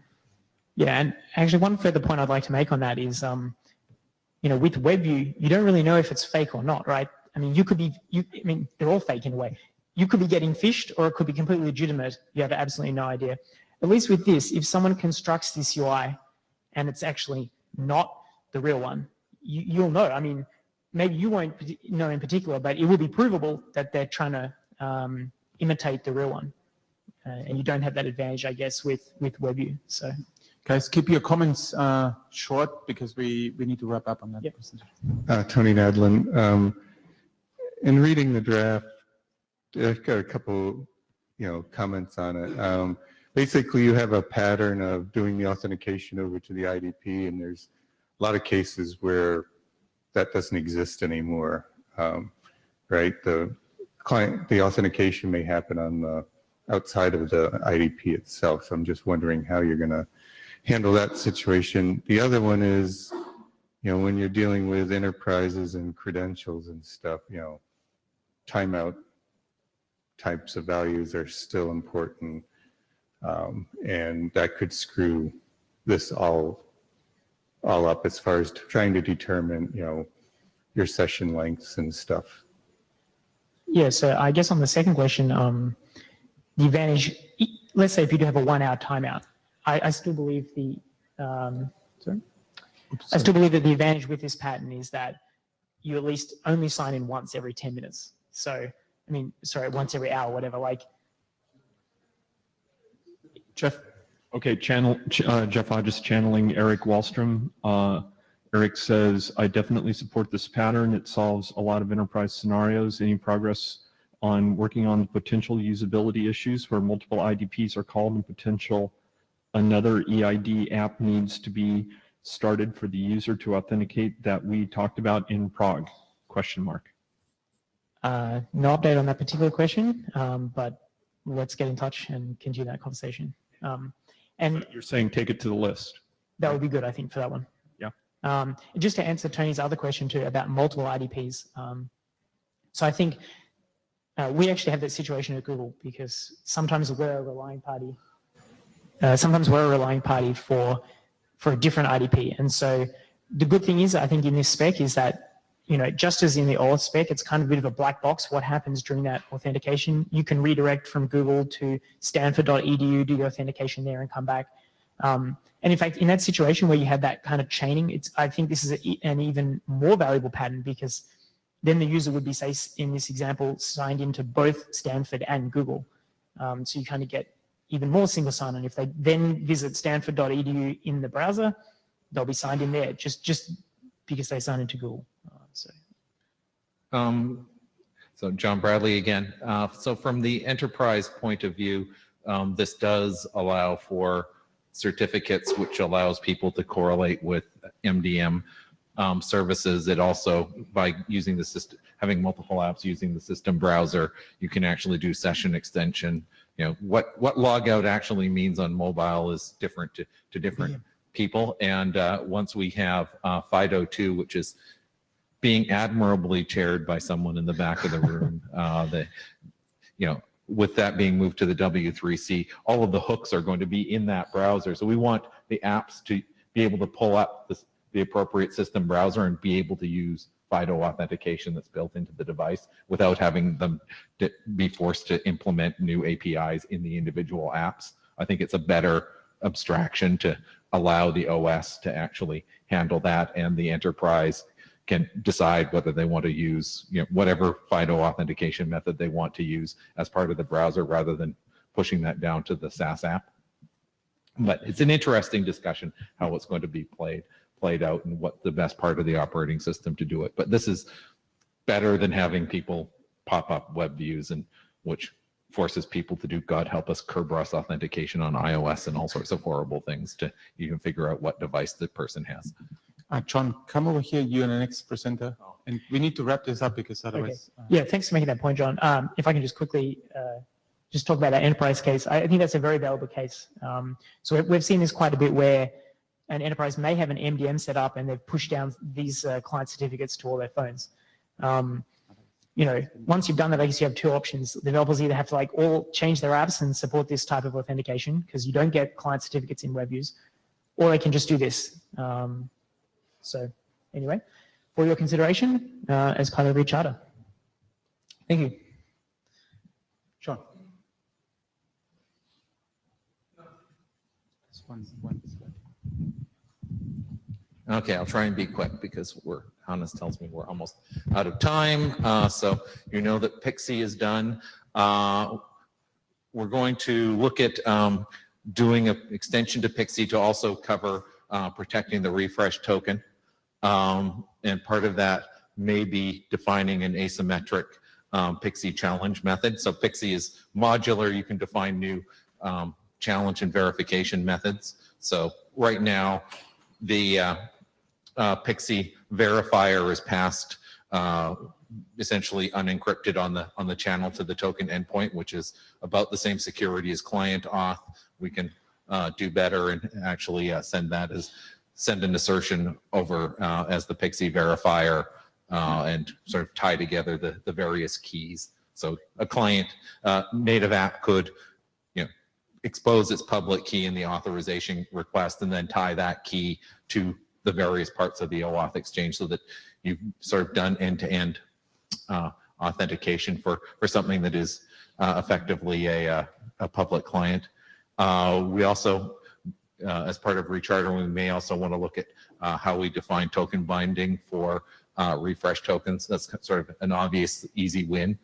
Yeah, and actually one further point I'd like to make on that is, with WebView, you don't really know if it's fake or not, right? I mean, they're all fake in a way. You could be getting phished, or it could be completely legitimate. You have absolutely no idea. At least with this, if someone constructs this UI and it's actually not the real one, you'll know. I mean, maybe you won't know in particular, but it will be provable that they're trying to imitate the real one. And you don't have that advantage, I guess, with WebView. So, guys, keep your comments short because we need to wrap up on that. Yep. Tony Nadlin. In reading the draft, I've got a couple, comments on it. Basically, you have a pattern of doing the authentication over to the IDP, and there's a lot of cases where that doesn't exist anymore, right? The authentication may happen on the outside of the IDP itself. So I'm just wondering how you're going to handle that situation. The other one is, when you're dealing with enterprises and credentials and stuff, timeout types of values are still important, and that could screw this all up as far as trying to determine, your session lengths and stuff. Yeah, so I guess on the second question, the advantage, let's say if you do have a 1 hour timeout, I still believe I still believe that the advantage with this pattern is that you at least only sign in once every 10 minutes. So, once every hour, whatever, like. Jeff? Okay, Jeff Hodges channeling Eric Wallstrom. Eric says, I definitely support this pattern. It solves a lot of enterprise scenarios. Any progress on working on potential usability issues where multiple IDPs are called and potential another EID app needs to be started for the user to authenticate that we talked about in Prague? Question mark. No update on that particular question, but let's get in touch and continue that conversation. And you're saying take it to the list. That would be good, I think, for that one. Yeah. Just to answer Tony's other question too about multiple IDPs. So I think we actually have that situation at Google because sometimes we're a relying party. For a different IDP. And so the good thing is, I think in this spec is that, just as in the OAuth spec, it's kind of a bit of a black box. What happens during that authentication? You can redirect from Google to stanford.edu, do the authentication there and come back. And in fact, in that situation where you have that kind of chaining, I think this is an even more valuable pattern because then the user would be, say, in this example, signed into both Stanford and Google. So you kind of get even more single sign-on. If they then visit stanford.edu in the browser, they'll be signed in there just because they signed into Google. So John Bradley again. So from the enterprise point of view, this does allow for certificates, which allows people to correlate with MDM services. It also, by using the system, having multiple apps using the system browser, you can actually do session extension. What logout actually means on mobile is different to different people. And once we have FIDO2, which is being admirably chaired by someone in the back of the room, with that being moved to the W3C, all of the hooks are going to be in that browser. So we want the apps to be able to pull up the appropriate system browser and be able to use FIDO authentication that's built into the device without having them be forced to implement new APIs in the individual apps. I think it's a better abstraction to allow the OS to actually handle that, and the enterprise can decide whether they want to use whatever FIDO authentication method they want to use as part of the browser rather than pushing that down to the SaaS app. But it's an interesting discussion how it's going to be played out and what the best part of the operating system to do it. But this is better than having people pop up web views, and which forces people to do, God help us, Kerberos authentication on iOS and all sorts of horrible things to even figure out what device the person has. John, come over here, you and the next presenter. And we need to wrap this up because otherwise... Okay. Yeah, thanks for making that point, John. If I can just quickly just talk about that enterprise case, I think that's a very valuable case. So we've seen this quite a bit where an enterprise may have an MDM set up and they've pushed down these client certificates to all their phones. Once you've done that, I guess you have two options. Developers either have to all change their apps and support this type of authentication because you don't get client certificates in web views, or they can just do this. So anyway, for your consideration as part of the charter. Thank you. Sure. Okay, I'll try and be quick because Hannes tells me we're almost out of time. So you know that Pixie is done. We're going to look at doing an extension to Pixie to also cover protecting the refresh token. And part of that may be defining an asymmetric Pixie challenge method. So Pixie is modular. You can define new challenge and verification methods. So right now, the Pixie verifier is passed essentially unencrypted on the channel to the token endpoint, which is about the same security as client auth. We can do better and actually send an assertion over as the Pixie verifier and sort of tie together the various keys. So a client native app could expose its public key in the authorization request and then tie that key to the various parts of the OAuth exchange so that you've sort of done end-to-end authentication for something that is effectively a public client. We also, as part of rechartering, we may also want to look at how we define token binding for refresh tokens. That's sort of an obvious, easy win.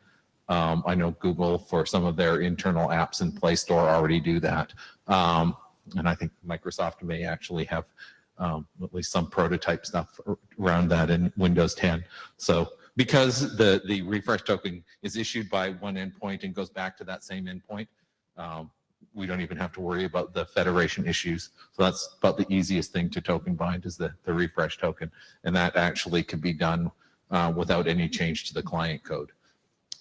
I know Google, for some of their internal apps in Play Store, already do that. And I think Microsoft may actually have at least some prototype stuff around that in Windows 10. So because the refresh token is issued by one endpoint and goes back to that same endpoint, we don't even have to worry about the federation issues. So that's about the easiest thing to token bind is the refresh token. And that actually can be done without any change to the client code.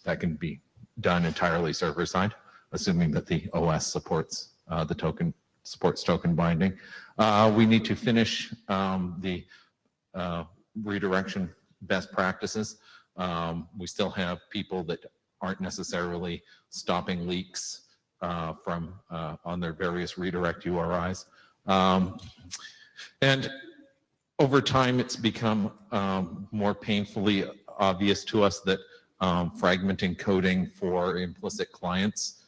That can be done entirely server side, assuming that the OS supports supports token binding. We need to finish the redirection best practices. We still have people that aren't necessarily stopping leaks from on their various redirect URIs. And over time, it's become more painfully obvious to us that fragment encoding for implicit clients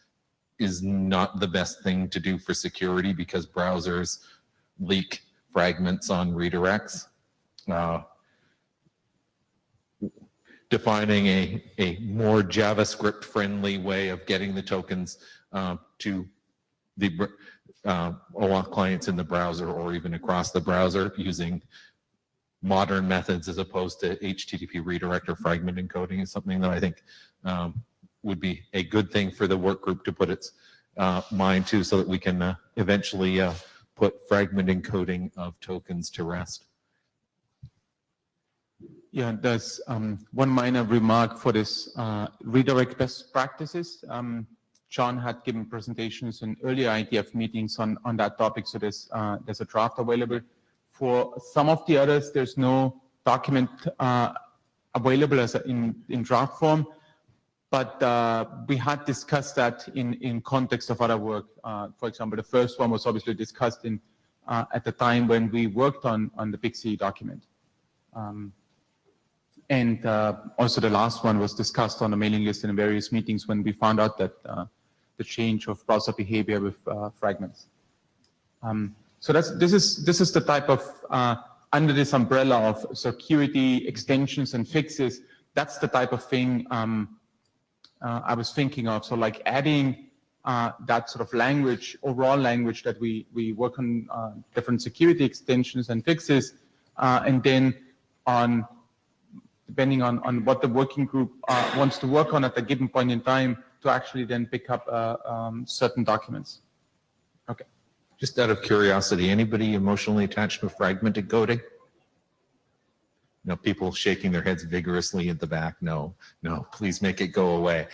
is not the best thing to do for security because browsers leak fragments on redirects. Defining a more JavaScript-friendly way of getting the tokens to the OAuth clients in the browser or even across the browser using modern methods as opposed to HTTP redirect or fragment encoding is something that I think would be a good thing for the work group to put its mind to so that we can eventually put fragment encoding of tokens to rest. Yeah, there's one minor remark for this redirect best practices. John had given presentations in earlier IETF meetings on that topic, so there's a draft available. For some of the others, there's no document available as in draft form, but we had discussed that in context of other work. For example, the first one was obviously discussed at the time when we worked on the Big C document. And also the last one was discussed on the mailing list in various meetings when we found out that the change of browser behavior with fragments. So this is the type of, under this umbrella of security extensions and fixes, that's the type of thing I was thinking of. So like adding that sort of language, overall language that we work on different security extensions and fixes, and then on depending on what the working group wants to work on at a given point in time, to actually then pick up certain documents. Okay. Just out of curiosity, anybody emotionally attached to fragment encoding? No, people shaking their heads vigorously at the back. No, please make it go away.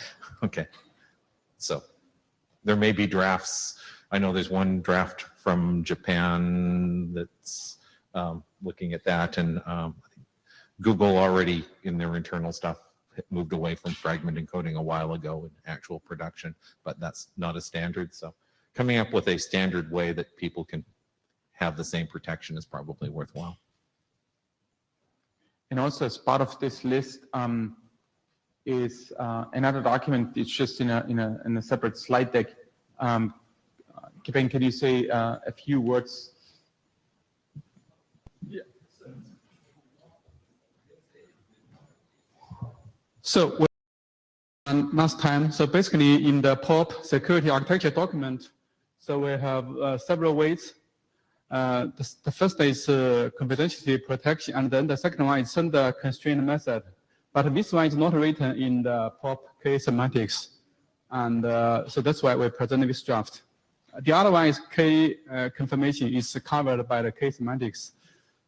Okay. So there may be drafts. I know there's one draft from Japan that's looking at that, and Google already in their internal stuff moved away from fragment encoding a while ago in actual production, but that's not a standard. So coming up with a standard way that people can have the same protection is probably worthwhile. And also as part of this list is another document. It's just in a separate slide deck. Kipen, can you say a few words? Yeah. So last time, so basically in the POP security architecture document, so we have several ways. The first is confidentiality protection, and then the second one is sender constraint method. But this one is not written in the POP K semantics, and so that's why we present this draft. The other one is K confirmation is covered by the K semantics.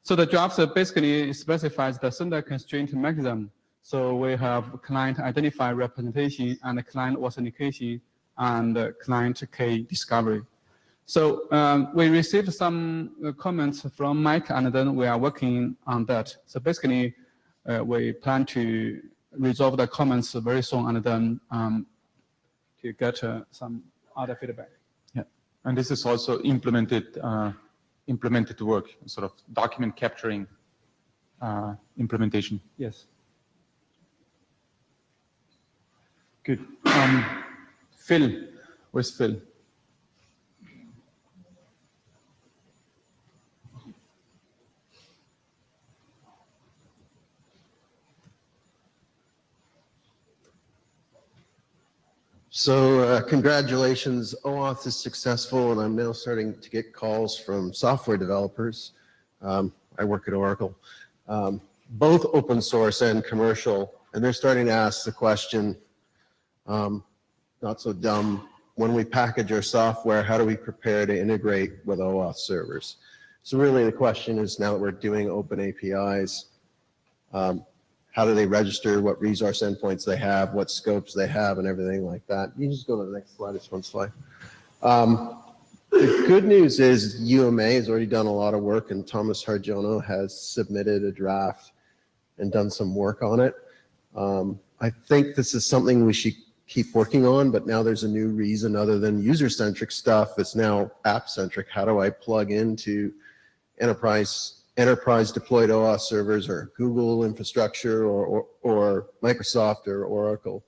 So the draft basically specifies the sender constraint mechanism. So we have client identifier representation and client authentication and client K discovery. So we received some comments from Mike, and then we are working on that. So basically, we plan to resolve the comments very soon, and then to get some other feedback. Yeah, and this is also implemented to work, sort of document capturing implementation. Yes. Good. Phil, where's Phil? So congratulations, OAuth is successful, and I'm now starting to get calls from software developers I work at Oracle. Both open source and commercial, and they're starting to ask the question, not so dumb, when we package our software, how do we prepare to integrate with OAuth servers? So really the question is, now that we're doing open APIs, how do they register, what resource endpoints they have, what scopes they have, and everything like that. You just go to the next slide, it's one slide. The good news is UMA has already done a lot of work, and Thomas Harjono has submitted a draft and done some work on it. I think this is something we should keep working on, but now there's a new reason other than user-centric stuff. It's now app-centric. How do I plug into enterprise deployed OAuth servers or Google infrastructure or Microsoft or Oracle?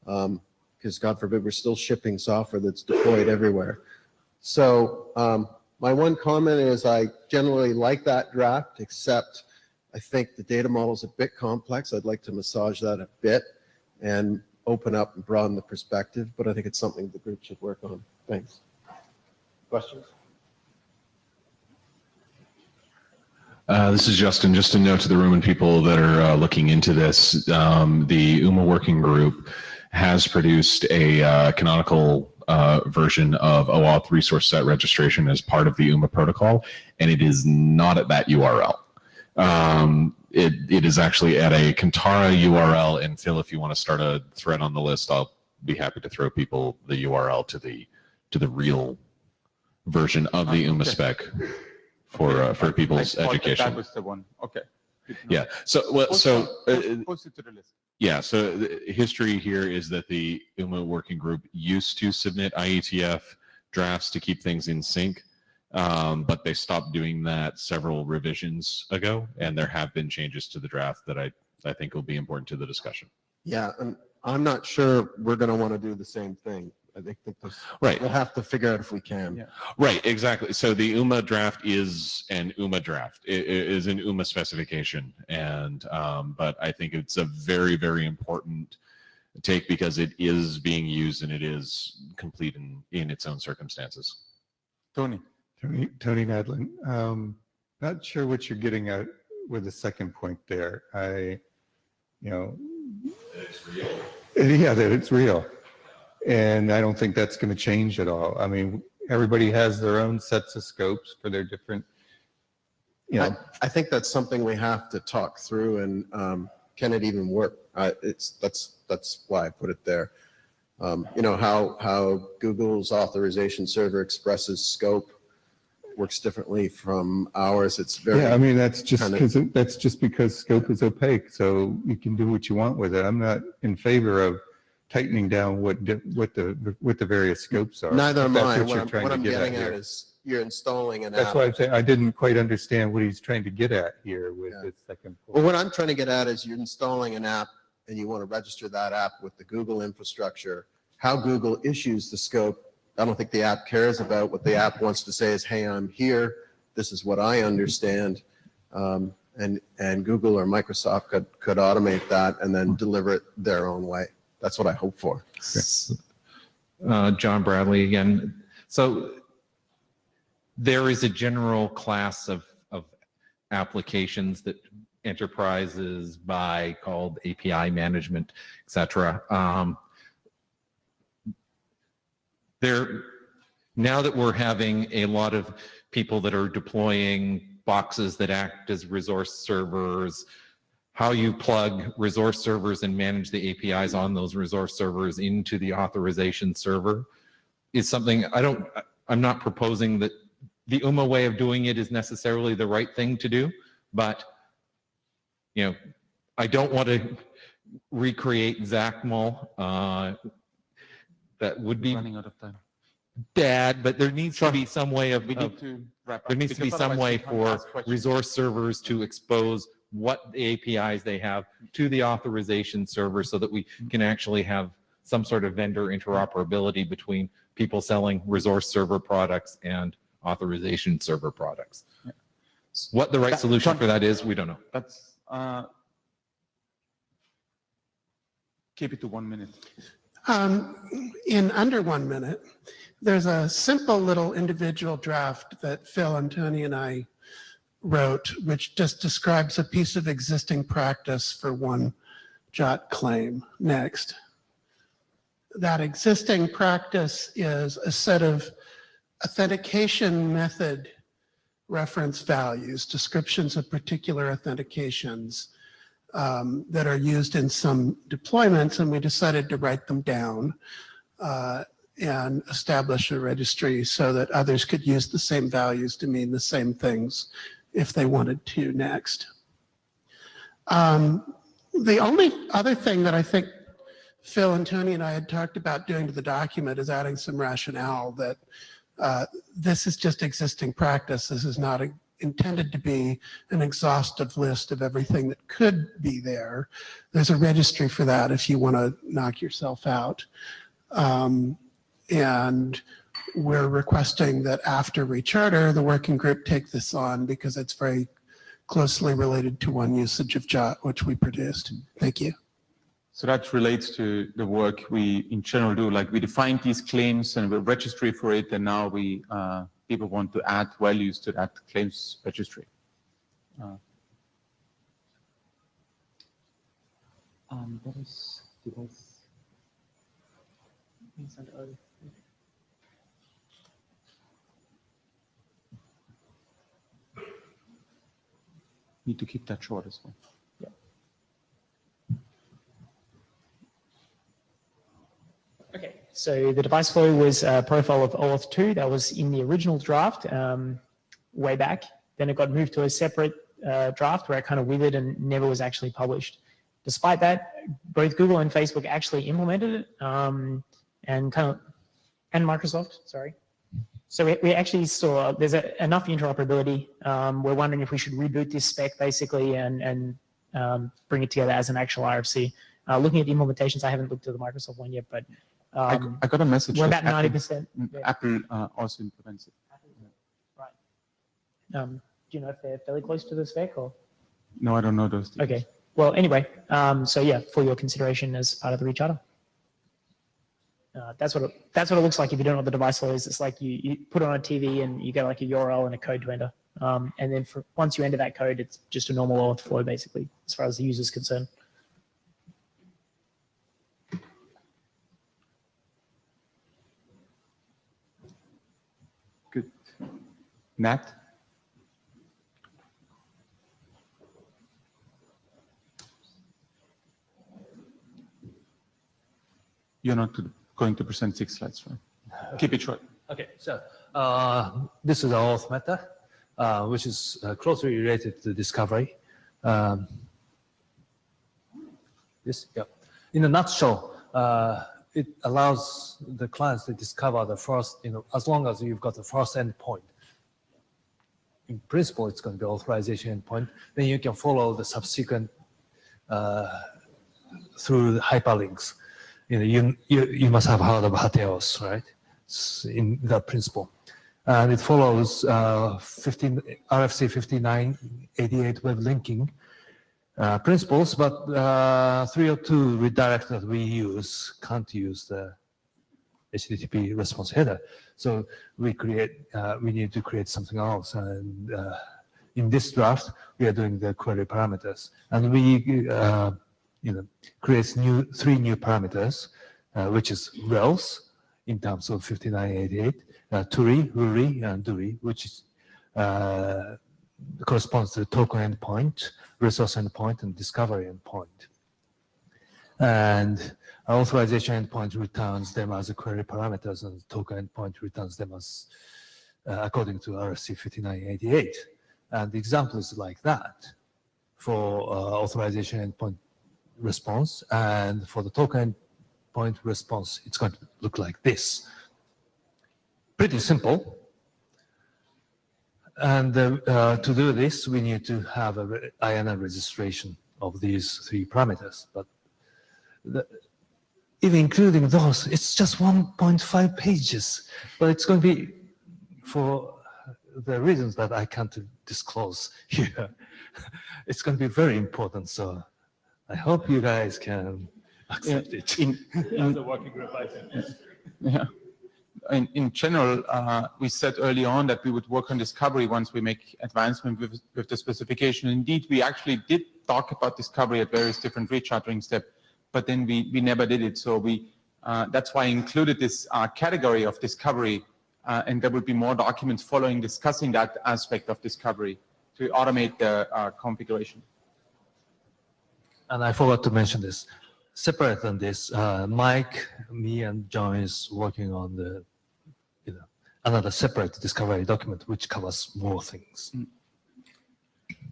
Because God forbid we're still shipping software that's deployed everywhere. So my one comment is I generally like that draft, except I think the data model is a bit complex. I'd like to massage that a bit and open up and broaden the perspective, but I think it's something the group should work on. Thanks. Questions? This is Justin. Just a note to the room and people that are looking into this. The UMA working group has produced a canonical version of OAuth resource set registration as part of the UMA protocol, and it is not at that URL. It is actually at a Kantara URL, and Phil, if you want to start a thread on the list, I'll be happy to throw people the URL to the real version of the UMA spec for people's education. That was the one. Okay. Yeah. So post it to the list. Yeah. So the history here is that the UMA working group used to submit IETF drafts to keep things in sync. But they stopped doing that several revisions ago, and there have been changes to the draft that I think will be important to the discussion. Yeah, and I'm not sure we're going to want to do the same thing. I think this, right. We'll have to figure out if we can. Yeah. Right, exactly. So the UMA draft is an UMA draft. It is an UMA specification, and but I think it's a very, very important take because it is being used and it is complete in its own circumstances. Tony Nadlin, not sure what you're getting at with the second point there. It's real. Yeah, that it's real. And I don't think that's going to change at all. I mean, everybody has their own sets of scopes for their different, I think that's something we have to talk through, and can it even work? That's why I put it there. How Google's authorization server expresses scope works differently from ours. It's very, yeah, I mean, that's just because scope is opaque, so you can do what you want with it. I'm not in favor of tightening down what the various scopes are. Neither am I. What I'm getting at is you're installing an app. That's why I'm saying I didn't quite understand what he's trying to get at here with this second point. Well, what I'm trying to get at is you're installing an app and you want to register that app with the Google infrastructure. How Google issues the scope, I don't think the app cares about. What the app wants to say is, hey, I'm here. This is what I understand. And Google or Microsoft could automate that and then deliver it their own way. That's what I hope for. John Bradley again. So there is a general class of applications that enterprises buy called API management, etc. Now that we're having a lot of people that are deploying boxes that act as resource servers, how you plug resource servers and manage the APIs on those resource servers into the authorization server is something I'm not proposing that the UMA way of doing it is necessarily the right thing to do, but I don't want to recreate ZACML. That would be running out of time. Bad, but there needs to be some way of, there needs to be some way for resource servers to expose what the APIs they have to the authorization server so that we can actually have some sort of vendor interoperability between people selling resource server products and authorization server products. Yeah. What the right solution for that is, we don't know. That's keep it to 1 minute. In under 1 minute, there's a simple little individual draft that Phil and Tony and I wrote, which just describes a piece of existing practice for one JOT claim. Next. That existing practice is a set of authentication method reference values, descriptions of particular authentications that are used in some deployments, and we decided to write them down and establish a registry so that others could use the same values to mean the same things if they wanted to. Next. The only other thing that I think Phil and Tony and I had talked about doing to the document is adding some rationale that this is just existing practice. This is not intended to be an exhaustive list of everything that could be there. There's a registry for that if you want to knock yourself out. And we're requesting that after recharter, the working group take this on because it's very closely related to one usage of JOT, which we produced. Thank you. So that relates to the work we in general do. Like we define these claims and we registry for it, and now we people want to add values to that claims registry. That is device. Need to keep that short as well. Okay, so the device flow was a profile of OAuth2 that was in the original draft way back. Then it got moved to a separate draft where it kind of withered and never was actually published. Despite that, both Google and Facebook actually implemented it and Microsoft, sorry. So we actually saw there's enough interoperability. We're wondering if we should reboot this spec basically and bring it together as an actual RFC. Looking at the implementations, I haven't looked at the Microsoft one yet, but I got a message. We're about 90%. Apple also implements it. Right. Do you know if they're fairly close to the spec or? No, I don't know those things. Okay. Well, anyway, so yeah, for your consideration as part of the recharter. That's what it looks like if you don't know what the device flow is. It's like you put it on a TV and you get like a URL and a code to enter. And then once you enter that code, it's just a normal OAuth flow basically, as far as the user is concerned. Good. Nat? You're not going to present 6 slides, right? Keep it short. Okay, so this is our auth method, which is closely related to discovery. This, yeah. In a nutshell, it allows the clients to discover the first, as long as you've got the first endpoint. In principle, it's going to be authorization endpoint. Then you can follow the subsequent through the hyperlinks. You must have heard of Hateos, right? In that principle. And it follows RFC 5988 web linking principles, but 302 redirect that we use can't use the HTTP response header. So we need to create something else. And in this draft, we are doing the query parameters. And we creates 3 new parameters, which is rels in terms of 5988, turi, ruri, and duri, which is, corresponds to the token endpoint, resource endpoint, and discovery endpoint. And our authorization endpoint returns them as a query parameters, and the token endpoint returns them as according to RFC 5988. And the example is like that for authorization endpoint response, and for the token point response, it's going to look like this. Pretty simple. And to do this, we need to have an IANA registration of these 3 parameters. But even including those, it's just 1.5 pages. But it's going to be, for the reasons that I can't disclose here, it's going to be very important. So I hope you guys can accept it. In the working group item. Yeah. in general, we said early on that we would work on discovery once we make advancement with the specification. Indeed, we actually did talk about discovery at various different rechartering steps, but then we never did it. So that's why I included this category of discovery, and there will be more documents following discussing that aspect of discovery to automate the configuration. And I forgot to mention this. Separate than this, Mike, me, and John is working on the another separate discovery document which covers more things.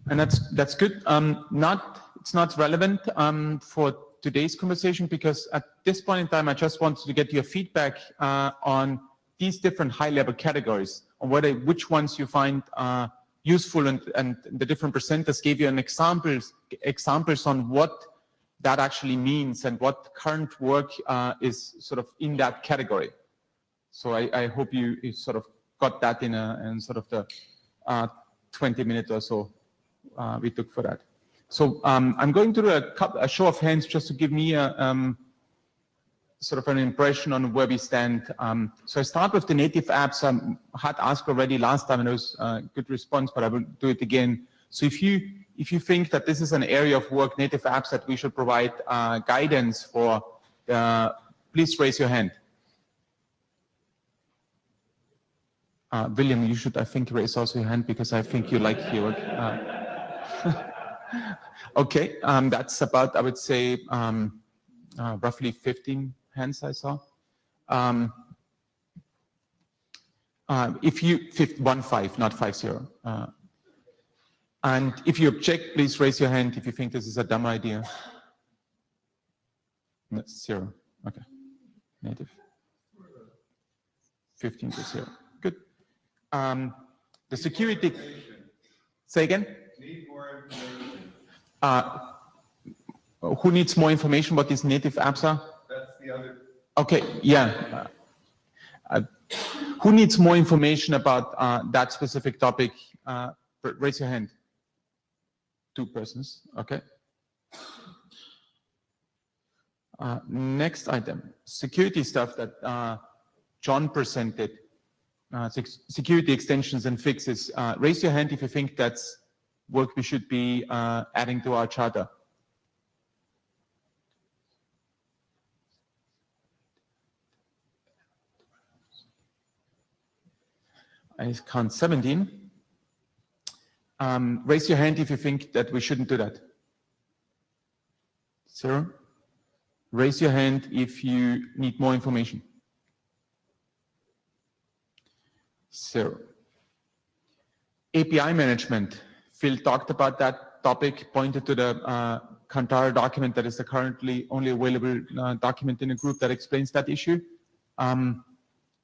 And that's good. It's not relevant for today's conversation, because at this point in time, I just wanted to get your feedback on these different high-level categories, on which ones you find useful, and the different presenters gave you examples on what that actually means and what current work is sort of in that category. So I hope you sort of got that in sort of the 20 minutes or so we took for that. So I'm going to do a show of hands just to give me a sort of an impression on where we stand. So I start with the native apps. I had asked already last time, and it was a good response, but I will do it again. So if you think that this is an area of work, native apps, that we should provide guidance for, please raise your hand. William, you should, I think, raise also your hand, because I think you like your work. Okay, that's about, I would say, roughly 15 hands I saw. If you, 15, not 50. And if you object, please raise your hand if you think this is a dumb idea. That's 0. Okay. Native. 15 to 0. Good. The security. Say again? Need more information. Who needs more information what these native apps are? That's the other. Okay, yeah. Who needs more information about that specific topic? Raise your hand. 2 persons, okay. Next item, security stuff that John presented, security extensions and fixes. Raise your hand if you think that's work we should be adding to our charter. I count 17. Raise your hand if you think that we shouldn't do that. 0. Raise your hand if you need more information. 0. API management. Phil talked about that topic, pointed to the Kantara document that is the currently only available document in a group that explains that issue.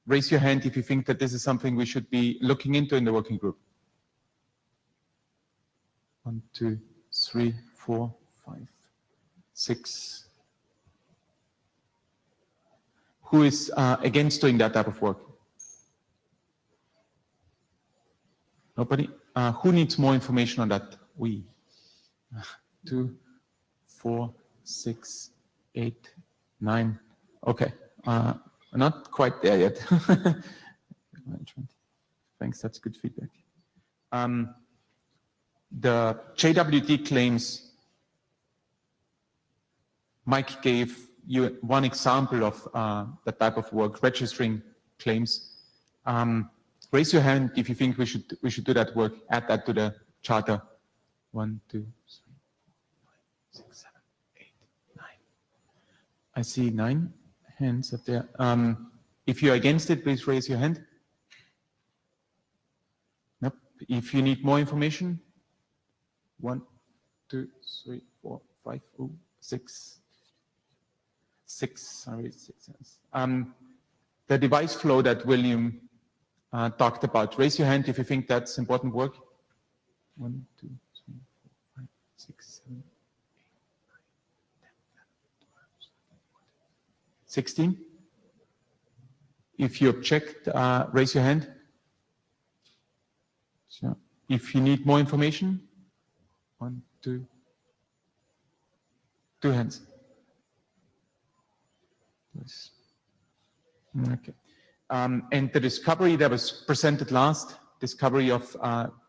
Raise your hand if you think that this is something we should be looking into in the working group. 1, 2, 3, 4, 5, 6. Who is against doing that type of work? Nobody? Who needs more information on that? We. 2, 4, 6, 8, 9. Okay. Not quite there yet. Thanks, that's good feedback. The JWT claims, Mike gave you one example of the type of work, registering claims. Raise your hand if you think we should do that work, add that to the charter. 1, 2, 3, 4, 5, 6, 7, 8, 9. I see 9 hands up there. If you're against it, please raise your hand. Nope. If you need more information, 1, 2, 3, 4, 5, 6. 6, sorry, 6 hands. The device flow that William talked about. Raise your hand if you think that's important work. 1, 2, 3, 4, 5, 6, 7, 8, 9, 10, 11, 12, 16. If you object, raise your hand. So if you need more information, 1, 2, 2 hands. Okay. And the discovery that was presented last, discovery of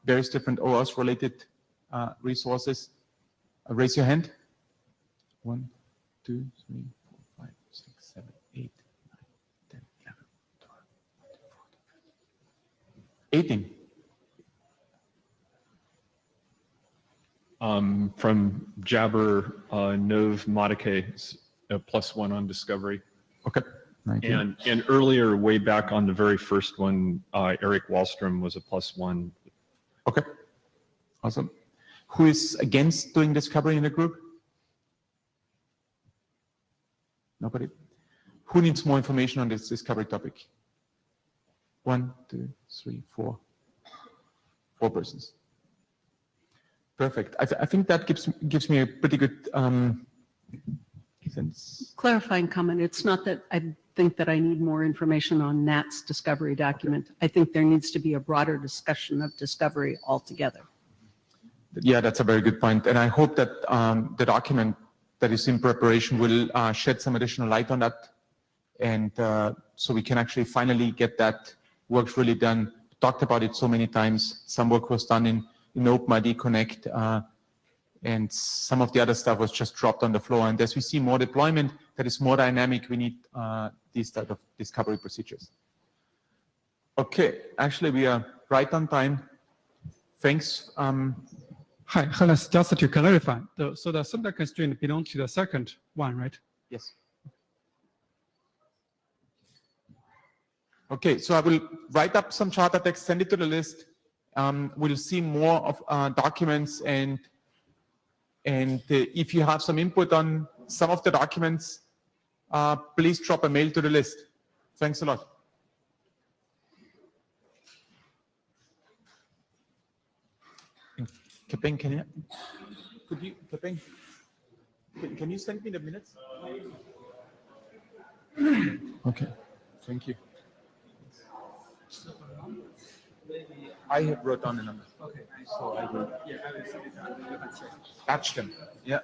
various different OAuth-related resources. Raise your hand. 1, 2, 3, 4, 5, 6, 7, 8, 9, 10, 11, 12, 13, 14, 18. From Jabber, Nov Modike, +1 on discovery. Okay. And earlier, way back on the very first one, Eric Wallstrom was a +1. Okay. Awesome. Who is against doing discovery in the group? Nobody? Who needs more information on this discovery topic? 1, 2, 3, 4. 4 persons. Perfect. I think that gives me a pretty good sense. Clarifying comment. It's not that I think that I need more information on Nat's discovery document. I think there needs to be a broader discussion of discovery altogether. Yeah, that's a very good point. And I hope that the document that is in preparation will shed some additional light on that. And so we can actually finally get that work really done. Talked about it so many times. Some work was done in OpenID Connect, and some of the other stuff was just dropped on the floor. And as we see more deployment that is more dynamic, we need these type of discovery procedures. Okay, actually we are right on time. Thanks. Hi, Hannes, just to clarify, so the subject constraint belongs to the second one, right? Yes. Okay, so I will write up some charter text, send it to the list. We'll see more of documents, and if you have some input on some of the documents, please drop a mail to the list. Thanks a lot. Kepeng, can you send me the minutes? Okay, thank you. I have wrote down the number. Okay, so I will catch them. Yeah.